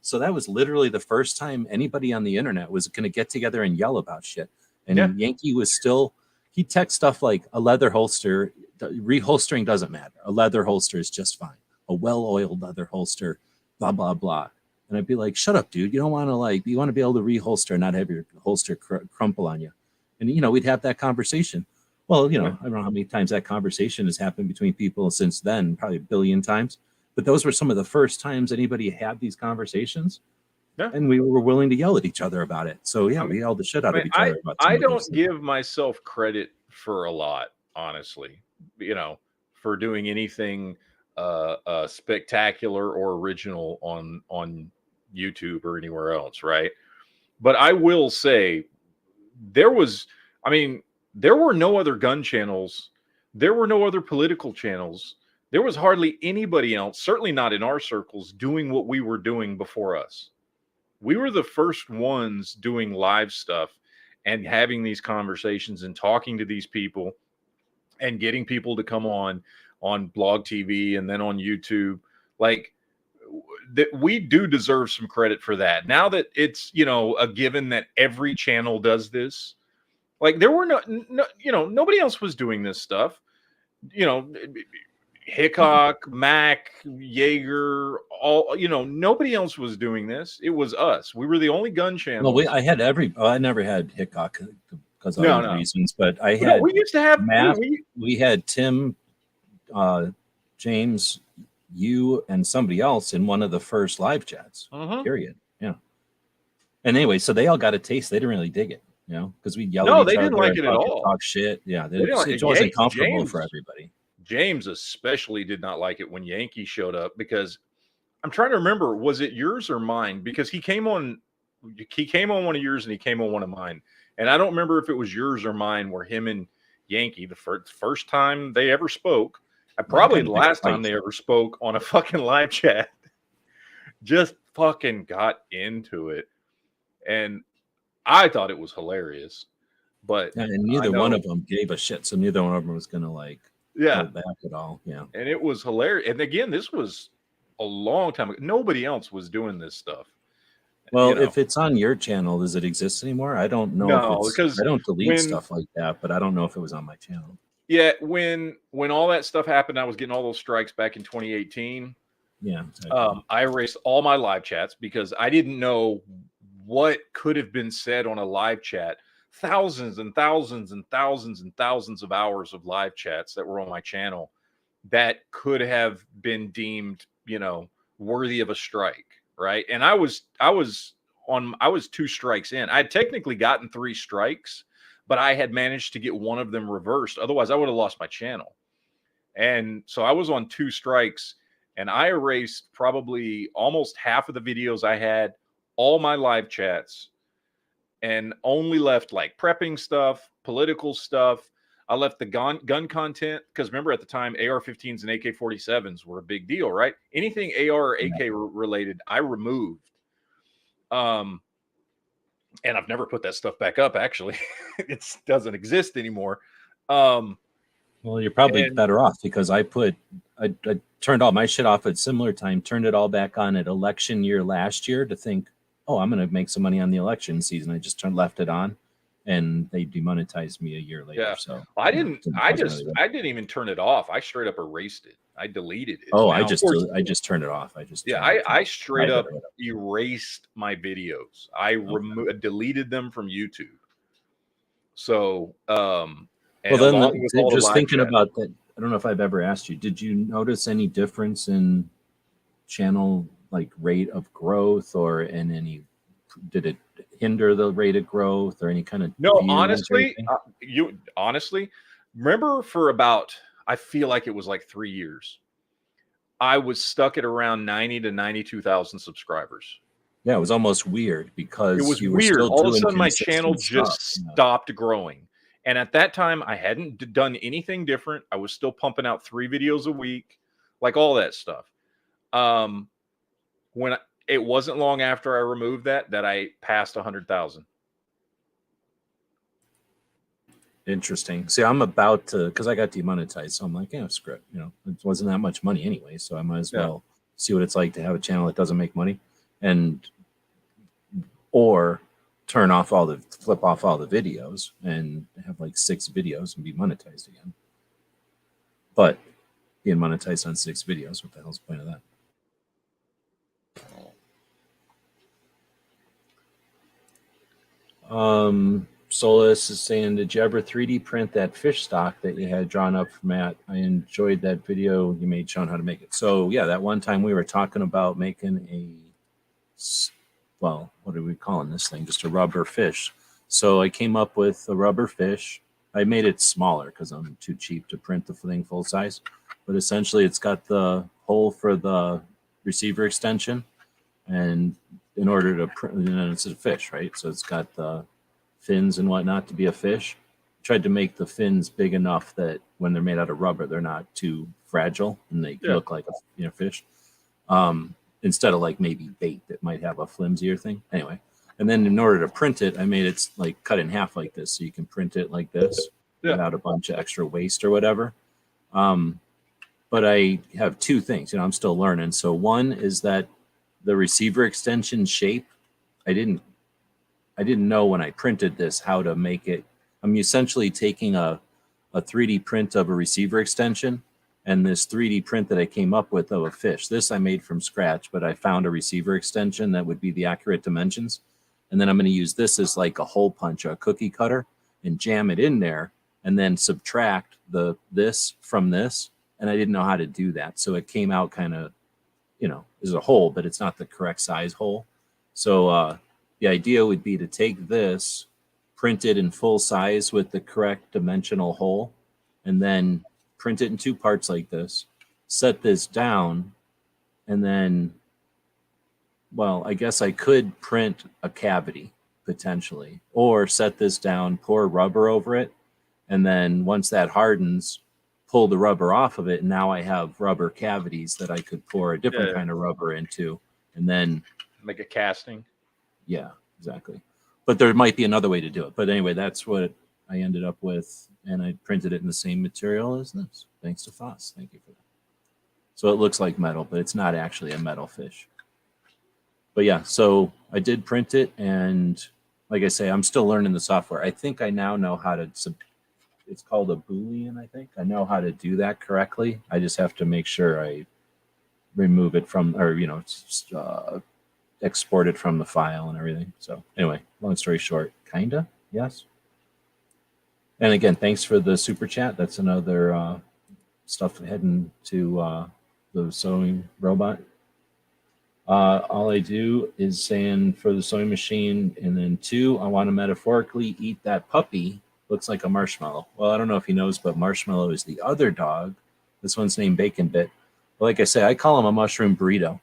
So that was literally the first time anybody on the internet was going to get together and yell about shit. And Yankee was still, he'd text stuff like a leather holster, reholstering doesn't matter. A leather holster is just fine. A well-oiled leather holster, blah, blah, blah. And I'd be like, shut up, dude. You don't want to you want to be able to reholster and not have your holster crumple on you. And, we'd have that conversation. Well, I don't know how many times that conversation has happened between people since then, probably a billion times. But those were some of the first times anybody had these conversations. Yeah. And we were willing to yell at each other about it. So, we yelled the shit out of each other about it. I don't give myself credit for a lot, honestly, for doing anything spectacular or original on YouTube or anywhere else, right? But I will say there were no other gun channels. There were no other political channels. There was hardly anybody else, certainly not in our circles, doing what we were doing before us. We were the first ones doing live stuff and having these conversations and talking to these people and getting people to come on blog TV and then on YouTube. Like, that we do deserve some credit for that. Now that it's, a given that every channel does this. Like, there were nobody else was doing this stuff. Hickok, Mac, Jaeger, nobody else was doing this. It was us. We were the only gun channel. Well, I never had Hickok because of other reasons, but I had. We used to have Matt. We had Tim, James, you, and somebody else in one of the first live chats. Period. Yeah. And anyway, so they all got a taste. They didn't really dig it. Because we yelled at each other. They didn't like it at all. Talk shit. Yeah, it wasn't comfortable for everybody. James especially did not like it when Yankee showed up, because I'm trying to remember, was it yours or mine? Because he came on one of yours and he came on one of mine. And I don't remember if it was yours or mine where him and Yankee, the first time they ever spoke, probably the last time they ever spoke on a fucking live chat, just fucking got into it. And I thought it was hilarious. But and neither one of them gave a shit. So neither one of them was going to like hold back at all. Yeah. And it was hilarious. And again, this was a long time ago. Nobody else was doing this stuff. Well, if it's on your channel, does it exist anymore? I don't know. No, because I don't delete stuff like that, but I don't know if it was on my channel. Yeah, when all that stuff happened, I was getting all those strikes back in 2018. Yeah, exactly. I erased all my live chats because I didn't know what could have been said on a live chat. Thousands and thousands and thousands and thousands of hours of live chats that were on my channel that could have been deemed, worthy of a strike, right? And I was 2 strikes in. I had technically gotten 3 strikes, but I had managed to get one of them reversed. Otherwise, I would have lost my channel. And so I was on 2 strikes, and I erased probably almost half of the videos I had, all my live chats, and only left like prepping stuff, political stuff. I left the gun content because remember at the time, AR-15s and AK-47s were a big deal, right? Anything AR or AK related, I removed. And I've never put that stuff back up, actually. It doesn't exist anymore. Well, you're probably better off because I turned all my shit off at similar time, turned it all back on at election year last year to think, oh, I'm going to make some money on the election season. I just left it on, and they demonetized me a year later. Yeah. So I didn't even turn it off. I straight up erased it. I deleted it. Oh, I just turned it off. I straight up erased my videos. I deleted them from YouTube. So, well, then just thinking about that, I don't know if I've ever asked you, did you notice any difference in channel like rate of growth or did it hinder the rate of growth or any kind of? No, honestly, remember for about, I feel like it was like 3 years, I was stuck at around 90 to 92,000 subscribers. Yeah, it was almost weird because it was weird. All of a sudden, my channel just stopped growing. And at that time, I hadn't done anything different. I was still pumping out 3 videos a week, like all that stuff. It wasn't long after I removed that I passed 100,000. Interesting. See, I'm about to, because I got demonetized, so I'm like, yeah, screw it. It wasn't that much money anyway, so I might as well see what it's like to have a channel that doesn't make money, or flip off all the videos and have like 6 videos and be monetized again. But being monetized on 6 videos, what the hell's the point of that? Solus is saying, did you ever 3D print that fish stock that you had drawn up for Matt? I enjoyed that video you made showing how to make it. So yeah, that one time we were talking about making what are we calling this thing? Just a rubber fish. So I came up with a rubber fish. I made it smaller because I'm too cheap to print the thing full size. But essentially it's got the hole for the receiver extension, and in order to print, it's a fish, right? So it's got the fins and whatnot to be a fish. Tried to make the fins big enough that when they're made out of rubber, they're not too fragile and they look like a fish. Instead of like maybe bait that might have a flimsier thing. Anyway, and then in order to print it, I made it like cut in half like this, so you can print it like this without a bunch of extra waste or whatever. But I have 2 things. I'm still learning. So one is that the receiver extension shape, I didn't know when I printed this how to make it. I'm essentially taking a 3D print of a receiver extension and this 3D print that I came up with of a fish. This I made from scratch, but I found a receiver extension that would be the accurate dimensions. And then I'm going to use this as like a hole punch, a cookie cutter, and jam it in there and then subtract this from this. And I didn't know how to do that. So it came out kind of, is a hole, but it's not the correct size hole. So the idea would be to take this, print it in full size with the correct dimensional hole, and then print it in 2 parts like this, set this down, and then, well, I guess I could print a cavity potentially, or set this down, pour rubber over it, and then once that hardens, pull the rubber off of it, and now I have rubber cavities that I could pour a different kind of rubber into, and then make a casting. Yeah, exactly. But there might be another way to do it. But anyway, that's what I ended up with, and I printed it in the same material as this. Thanks to Foss. Thank you for that. So it looks like metal, but it's not actually a metal fish. But yeah, so I did print it, and like I say, I'm still learning the software. I think I now know how to it's called a Boolean, I think. I know how to do that correctly. I just have to make sure I remove it from, or, you know, export it from the file and everything. So anyway, long story short, kinda, yes. And again, thanks for the super chat. That's another stuff heading to the sewing robot. All I do is saying for the sewing machine, and then 2, I want to metaphorically eat that puppy. Looks like a marshmallow. Well, I don't know if he knows, but Marshmallow is the other dog. This one's named Bacon Bit. But like I say, I call him a mushroom burrito.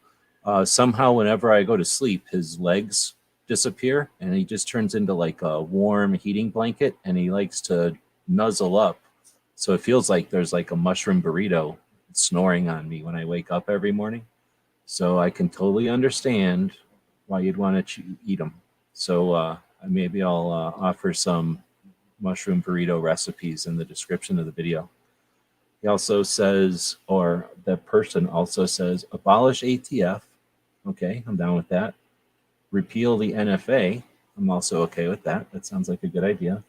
Somehow, whenever I go to sleep, his legs disappear, and he just turns into like a warm heating blanket, and he likes to nuzzle up. So it feels like there's like a mushroom burrito snoring on me when I wake up every morning. So I can totally understand why you'd want to eat them. So maybe I'll offer some mushroom burrito recipes in the description of the video. He also says, or the person also says, abolish ATF. Okay, I'm down with that. Repeal the NFA. I'm also okay with that. That sounds like a good idea.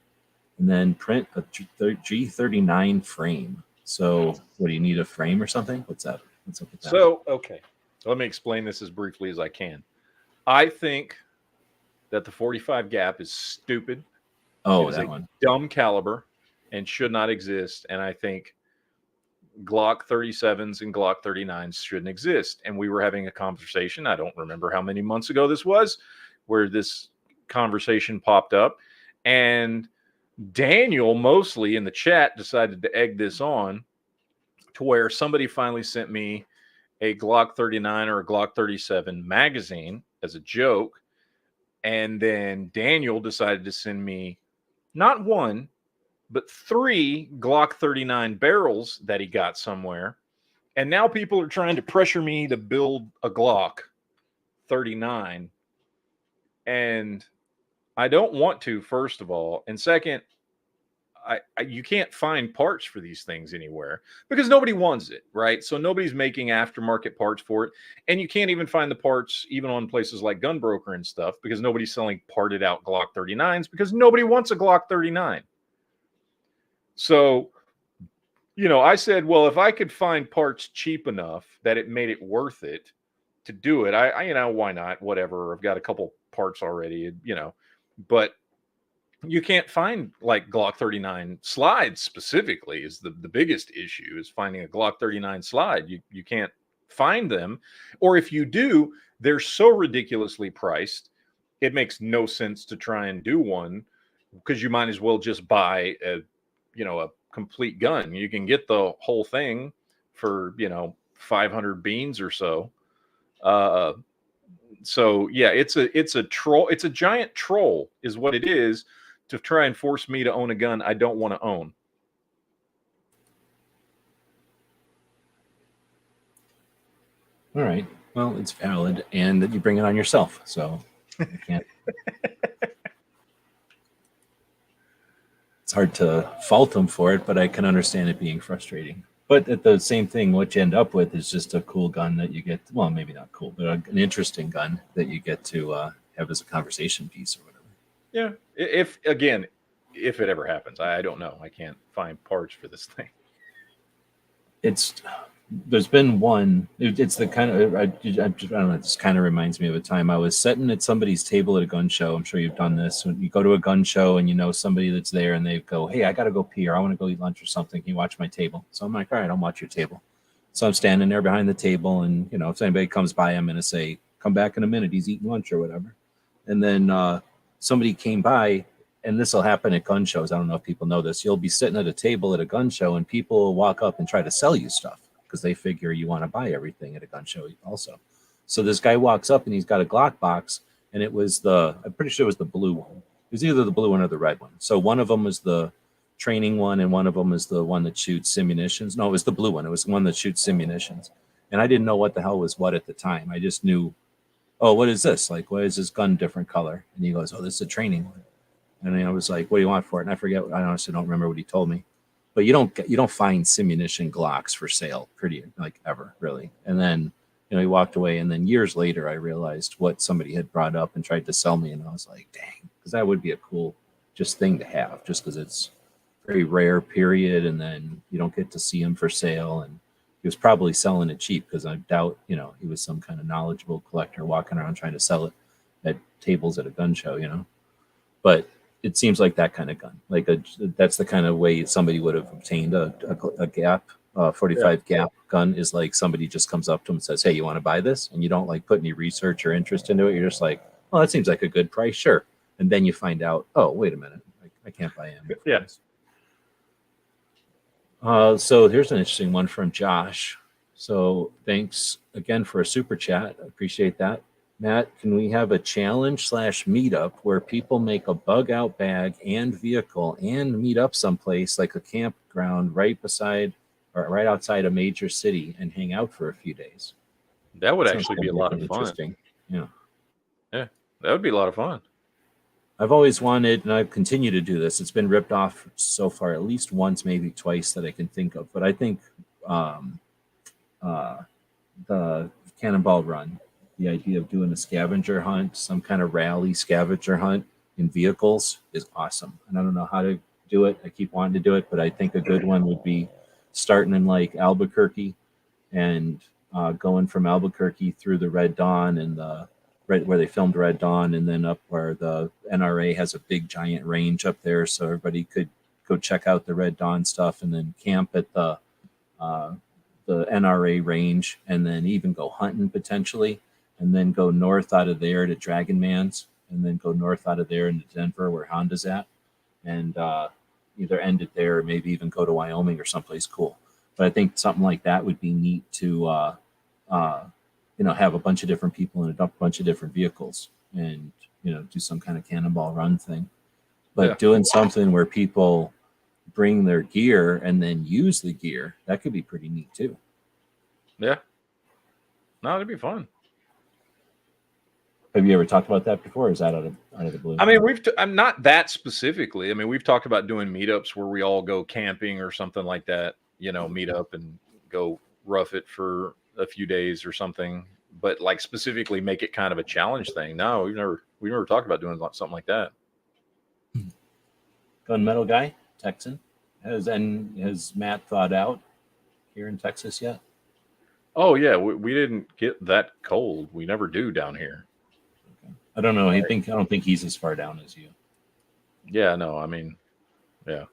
And then print a G39 frame. So what, do you need a frame or something? What's up? What's up with that? So, okay. Let me explain this as briefly as I can. I think that the 45 gap is stupid. Oh, that one. Dumb caliber and should not exist. And I think Glock 37s and Glock 39s shouldn't exist. And we were having a conversation, I don't remember how many months ago this was, where this conversation popped up. And Daniel, mostly in the chat, decided to egg this on to where somebody finally sent me a Glock 39 or a Glock 37 magazine as a joke. And then Daniel decided to send me not 1, but 3 Glock 39 barrels that he got somewhere. And now people are trying to pressure me to build a Glock 39. And I don't want to, first of all. And second, you can't find parts for these things anywhere because nobody wants it, right? So nobody's making aftermarket parts for it. And you can't even find the parts even on places like Gunbroker and stuff because nobody's selling parted out Glock 39s because nobody wants a Glock 39. So, you know, I said, well, if I could find parts cheap enough that it made it worth it to do it, I you know, why not? Whatever. I've got a couple parts already, you know, but you can't find like Glock 39 slides specifically is the biggest issue is finding a Glock 39 slide. You can't find them. Or if you do, they're so ridiculously priced. It makes no sense to try and do one because you might as well just buy a complete gun. You can get the whole thing for, 500 beans or so. So yeah, it's a troll. It's a giant troll is what it is to try and force me to own a gun I don't want to own. All right. Well, it's valid, and that you bring it on yourself. So I can't. It's hard to fault them for it, but I can understand it being frustrating. But at the same thing, what you end up with is just a cool gun that you get. Well, maybe not cool, but an interesting gun that you get to have as a conversation piece or whatever. Yeah. If it ever happens, I don't know. I can't find parts for this thing. There's been one. It's the kind of I don't know. It just kind of reminds me of a time I was sitting at somebody's table at a gun show. I'm sure you've done this. When you go to a gun show and you know somebody that's there, and they go, "Hey, I got to go pee, or I want to go eat lunch or something. Can you watch my table?" So I'm like, "All right, I'll watch your table." So I'm standing there behind the table, and if anybody comes by, I'm gonna say, "Come back in a minute. He's eating lunch or whatever." And then somebody came by, and this will happen at gun shows. I don't know if people know this. You'll be sitting at a table at a gun show, and people will walk up and try to sell you stuff because they figure you want to buy everything at a gun show also. So this guy walks up and he's got a Glock box, and it was I'm pretty sure it was the blue one. It was either the blue one or the red one. So one of them was the training one, and one of them is the one that shoots simunitions. No, it was the blue one. It was the one that shoots simunitions. And I didn't know what the hell was what at the time. I just knew, oh, what is this? Like, why is this gun different color? And he goes, oh, this is a training one. And I was like, what do you want for it? And I forget. I honestly don't remember what he told me. But you don't find simunition Glocks for sale pretty like ever, really. And then he walked away. And then years later, I realized what somebody had brought up and tried to sell me. And I was like, dang, because that would be a cool just thing to have, just because it's very rare, period. And then you don't get to see them for sale. And he was probably selling it cheap because I doubt, he was some kind of knowledgeable collector walking around trying to sell it at tables at a gun show, But it seems like that kind of gun. That's the kind of way somebody would have obtained a Gap, 45 Gap gun is like somebody just comes up to him and says, hey, you want to buy this? And you don't like put any research or interest into it. You're just like, oh, that seems like a good price. Sure. And then you find out, oh, wait a minute. I can't buy ammo. Yeah. So here's an interesting one from Josh. So thanks again for a super chat. I appreciate that. Matt, can we have a challenge / meetup where people make a bug out bag and vehicle and meet up someplace like a campground right outside a major city and hang out for a few days? That would actually be a lot of fun. Yeah. Yeah, that would be a lot of fun. I've always wanted, and I continue to do this. It's been ripped off so far at least once, maybe twice that I can think of. But I think the Cannonball Run, the idea of doing a scavenger hunt, some kind of rally scavenger hunt in vehicles is awesome. And I don't know how to do it. I keep wanting to do it, but I think a good one would be starting in like Albuquerque and going from Albuquerque through the Red Dawn and right where they filmed Red Dawn, and then up where the NRA has a big giant range up there, so everybody could go check out the Red Dawn stuff, and then camp at the NRA range, and then even go hunting potentially, and then go north out of there to Dragon Man's, and then go north out of there into Denver where Honda's at, and either end it there or maybe even go to Wyoming or someplace cool. But I think something like that would be neat to have a bunch of different people in a bunch of different vehicles and, do some kind of Cannonball Run thing. But doing something where people bring their gear and then use the gear, that could be pretty neat too. Yeah. No, it'd be fun. Have you ever talked about that before? Or is that out of the blue? I mean, I'm not that specifically. I mean, we've talked about doing meetups where we all go camping or something like that, meet up and go rough it for a few days or something. But like specifically make it kind of a challenge thing. No, we've never talked about doing something like that. Gunmetal guy, Texan. Has Matt thawed out here in Texas yet? Oh yeah, we didn't get that cold. We never do down here. Okay. I don't know. I don't think he's as far down as you. Yeah, no. I mean, yeah.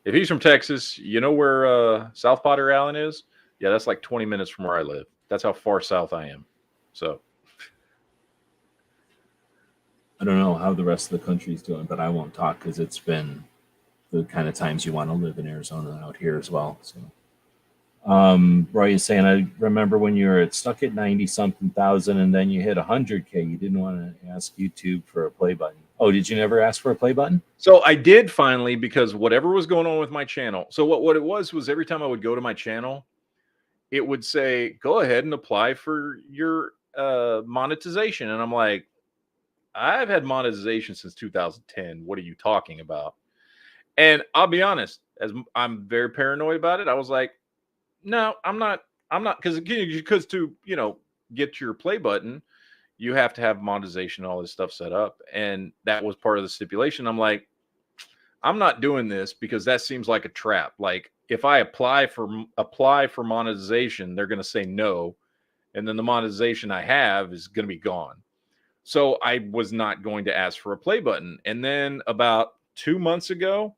If he's from Texas, you know where South Potter Allen is? Yeah, that's like 20 minutes from where I live. That's how far south I am. So I don't know how the rest of the country's doing, but I won't talk because it's been the kind of times you want to live in Arizona out here as well. So Roy is saying, I remember when you were stuck at 90-something thousand and then you hit 100K, you didn't want to ask YouTube for a play button. Oh, did you never ask for a play button? So I did finally, because whatever was going on with my channel. So what it was every time I would go to my channel, it would say, go ahead and apply for your monetization. And I'm like, I've had monetization since 2010. What are you talking about? And I'll be honest, as I'm very paranoid about it, I was like, no, I'm not, because to, get your play button, you have to have monetization, all this stuff set up. And that was part of the stipulation. I'm like, I'm not doing this because that seems like a trap. Like, if I apply for monetization, they're going to say no. And then the monetization I have is going to be gone. So I was not going to ask for a play button. And then about 2 months ago,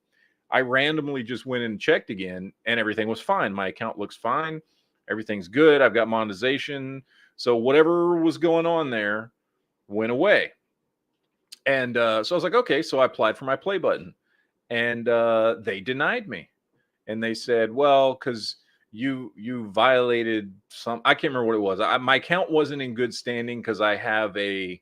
I randomly just went and checked again and everything was fine. My account looks fine. Everything's good. I've got monetization. So whatever was going on there went away. And so I was like, okay. So I applied for my play button, and they denied me. And they said, well, because you violated some, I can't remember what it was. My account wasn't in good standing because I have a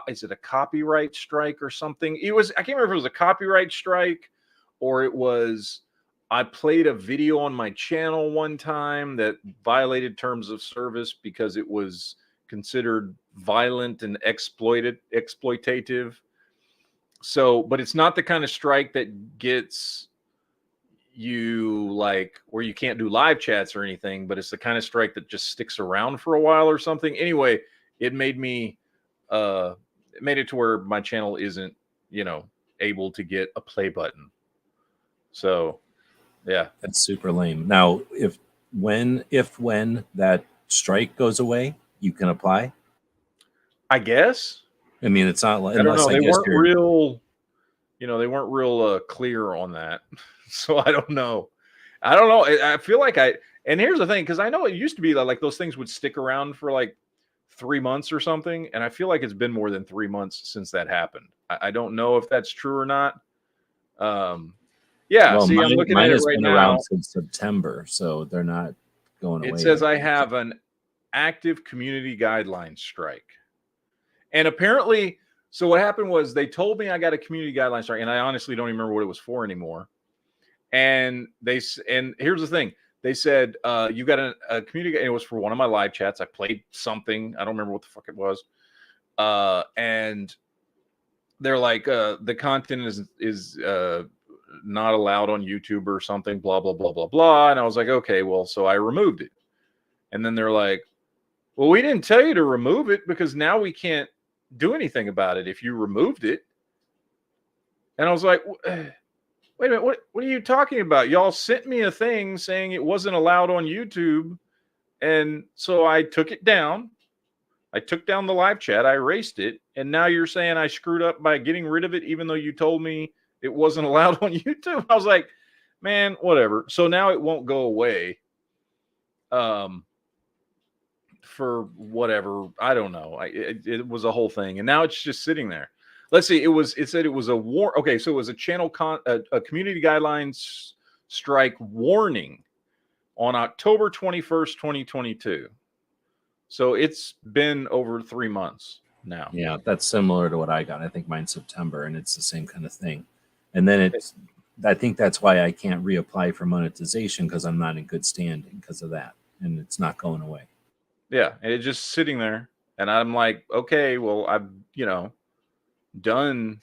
is it a copyright strike or something? It was, I can't remember if it was a copyright strike or it was, I played a video on my channel one time that violated terms of service because it was considered violent and exploitative. So, but it's not the kind of strike that gets you like where you can't do live chats or anything, but it's the kind of strike that just sticks around for a while or something. Anyway, it made me it made it to where my channel isn't, able to get a play button. So yeah, that's super lame. Now, if when that strike goes away, you can apply, I guess. I mean, it's not like, I don't know. They weren't you're real, they weren't real clear on that. So I don't know. I feel like and here's the thing, because I know it used to be like those things would stick around for like 3 months or something. And I feel like it's been more than 3 months since that happened. I don't know if that's true or not. Yeah. Well, see, I'm looking at it right now. Around since September, so they're not going away. It says I have an active community guidelines strike. And apparently, so what happened was they told me I got a community guidelines strike, and I honestly don't even remember what it was for anymore. And here's the thing. They said, you got a community, and it was for one of my live chats. I played something. I don't remember what the fuck it was. And they're like, the content is not allowed on YouTube or something, blah, blah, blah, blah, blah. And I was like, okay, well, so I removed it. And then they're like, well, we didn't tell you to remove it because now we can't do anything about it if you removed it. And I was like, wait a minute, what are you talking about? Y'all sent me a thing saying it wasn't allowed on YouTube. And so I took it down. I took down the live chat. I erased it. And now you're saying I screwed up by getting rid of it, even though you told me it wasn't allowed on YouTube. I was like, man, whatever. So now it won't go away. For whatever, I don't know. It was a whole thing. And now it's just sitting there. Let's see. It said it was a war. Okay, so it was a a community guidelines strike warning on October 21st, 2022. So it's been over 3 months now. Yeah, that's similar to what I got. I think mine's September, and it's the same kind of thing. And then I think that's why I can't reapply for monetization, because I'm not in good standing because of that, and it's not going away. Yeah, and it's just sitting there, and I'm like, okay, well, I've done.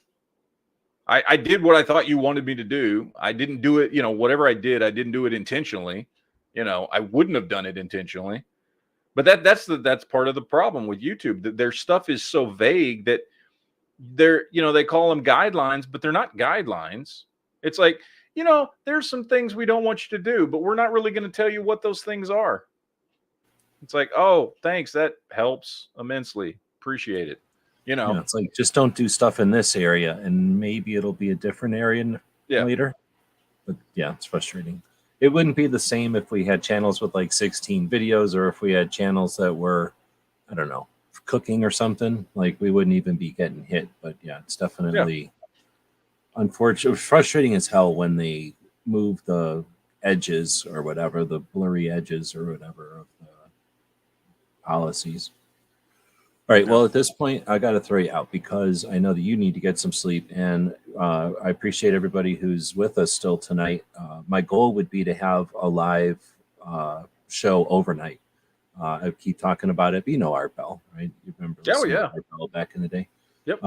I did what I thought you wanted me to do. I didn't do it, whatever I didn't do it intentionally. I wouldn't have done it intentionally. But that's part of the problem with YouTube. Their stuff is so vague that they call them guidelines, but they're not guidelines. It's like, there's some things we don't want you to do, but we're not really going to tell you what those things are. It's like, oh, thanks. That helps immensely. Appreciate it. Yeah, it's like, just don't do stuff in this area, and maybe it'll be a different area later. But yeah, it's frustrating. It wouldn't be the same if we had channels with like 16 videos, or if we had channels that were, I don't know, cooking or something. Like, we wouldn't even be getting hit. But yeah, it's definitely unfortunate, frustrating as hell when they move the edges or whatever, the blurry edges or whatever of the policies. All right. Well, at this point, I got to throw you out because I know that you need to get some sleep, and I appreciate everybody who's with us still tonight. My goal would be to have a live show overnight. I keep talking about it, but Art Bell, right? You remember Art Bell back in the day? Yep.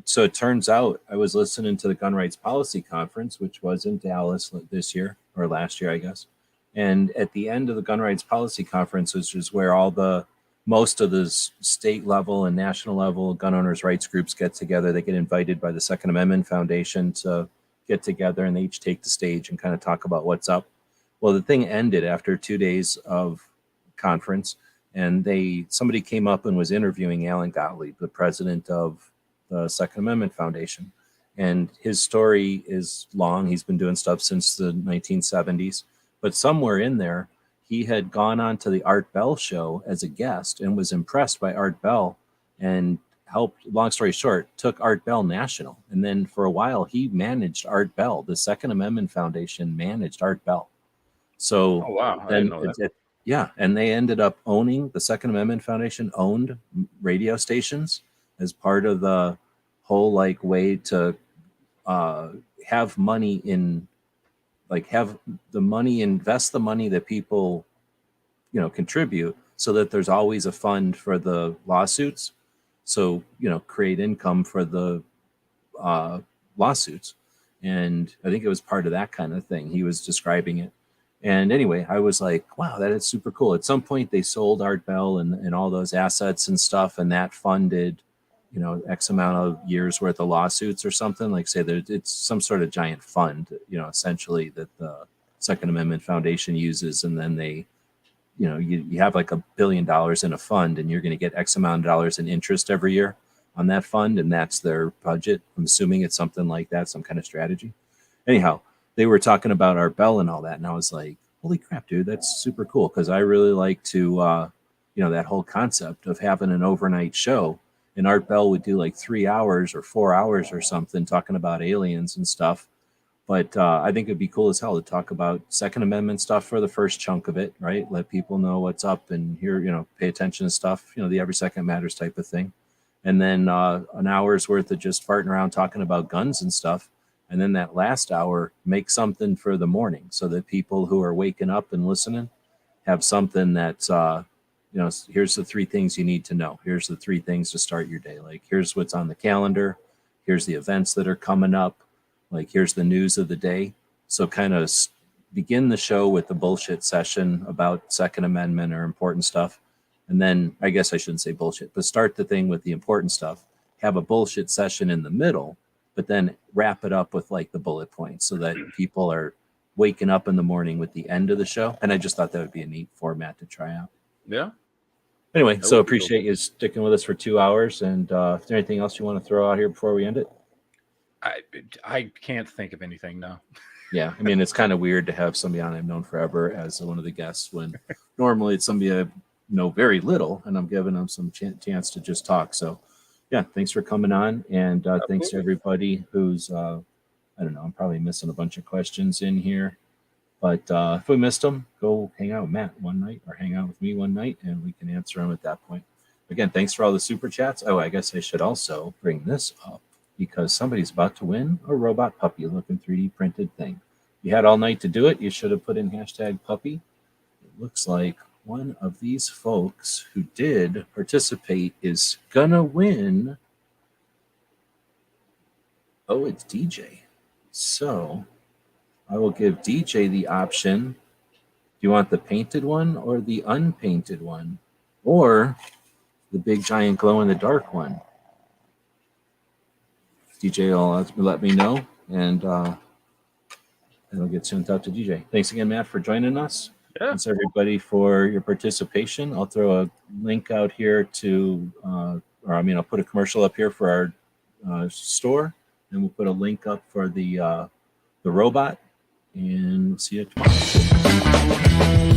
So it turns out I was listening to the Gun Rights Policy Conference, which was in Dallas this year, or last year, I guess. And at the end of the Gun Rights Policy Conference, which is where most of the state level and national level gun owners' rights groups get together. They get invited by the Second Amendment Foundation to get together, and they each take the stage and kind of talk about what's up. Well, the thing ended after 2 days of conference, and somebody came up and was interviewing Alan Gottlieb, the president of the Second Amendment Foundation. And his story is long. He's been doing stuff since the 1970s, but somewhere in there, he had gone on to the Art Bell show as a guest and was impressed by Art Bell and helped, long story short, took Art Bell national. And then for a while, he managed Art Bell. The Second Amendment Foundation managed Art Bell. So oh, wow. I didn't know that. Yeah. And they ended up owning, the Second Amendment Foundation owned radio stations as part of the whole like way to have money in, like have the money, invest the money that people, contribute, so that there's always a fund for the lawsuits. So, create income for the lawsuits. And I think it was part of that kind of thing. He was describing it. And anyway, I was like, wow, that is super cool. At some point, they sold Art Bell and all those assets and stuff, and that funded, X amount of years worth of lawsuits or something. Like say that it's some sort of giant fund, essentially that the Second Amendment Foundation uses, and then they, you have like $1 billion in a fund, and you're going to get X amount of dollars in interest every year on that fund, and that's their budget. I'm assuming it's something like that, some kind of strategy. Anyhow, they were talking about Art Bell and all that, and I was like, holy crap, dude, that's super cool, because I really like to, that whole concept of having an overnight show. And Art Bell would do like 3 hours or 4 hours or something talking about aliens and stuff. But I think it'd be cool as hell to talk about Second Amendment stuff for the first chunk of it, right? Let people know what's up and hear, pay attention to stuff, the every second matters type of thing. And then an hour's worth of just farting around talking about guns and stuff. And then that last hour, make something for the morning so that people who are waking up and listening have something that's, here's the 3 things you need to know. Here's the 3 things to start your day. Like, here's what's on the calendar. Here's the events that are coming up. Like, here's the news of the day. So kind of begin the show with the bullshit session about Second Amendment or important stuff. And then, I guess I shouldn't say bullshit, but start the thing with the important stuff. Have a bullshit session in the middle, but then wrap it up with like the bullet points so that people are waking up in the morning with the end of the show. And I just thought that would be a neat format to try out. Yeah. Anyway, so appreciate you sticking with us for 2 hours. And if there's anything else you want to throw out here before we end it? I can't think of anything now. Yeah, I mean, it's kind of weird to have somebody on I've known forever as one of the guests when normally it's somebody I know very little, and I'm giving them some chance to just talk. So, yeah, thanks for coming on, and thanks to everybody who's, I don't know, I'm probably missing a bunch of questions in here. But if we missed them, go hang out with Matt one night or hang out with me one night, and we can answer them at that point. Again, thanks for all the super chats. Oh, I guess I should also bring this up, because somebody's about to win a robot puppy looking 3D printed thing. You had all night to do it. You should have put in #puppy. It looks like one of these folks who did participate is gonna win. Oh, it's DJ. So I will give DJ the option. Do you want the painted one or the unpainted one? Or the big giant glow in the dark one? DJ will let me know, and it'll get sent out to DJ. Thanks again, Matt, for joining us. Yeah. Thanks, everybody, for your participation. I'll throw a link out here to, I'll put a commercial up here for our store, and we'll put a link up for the robot, and we'll see you tomorrow.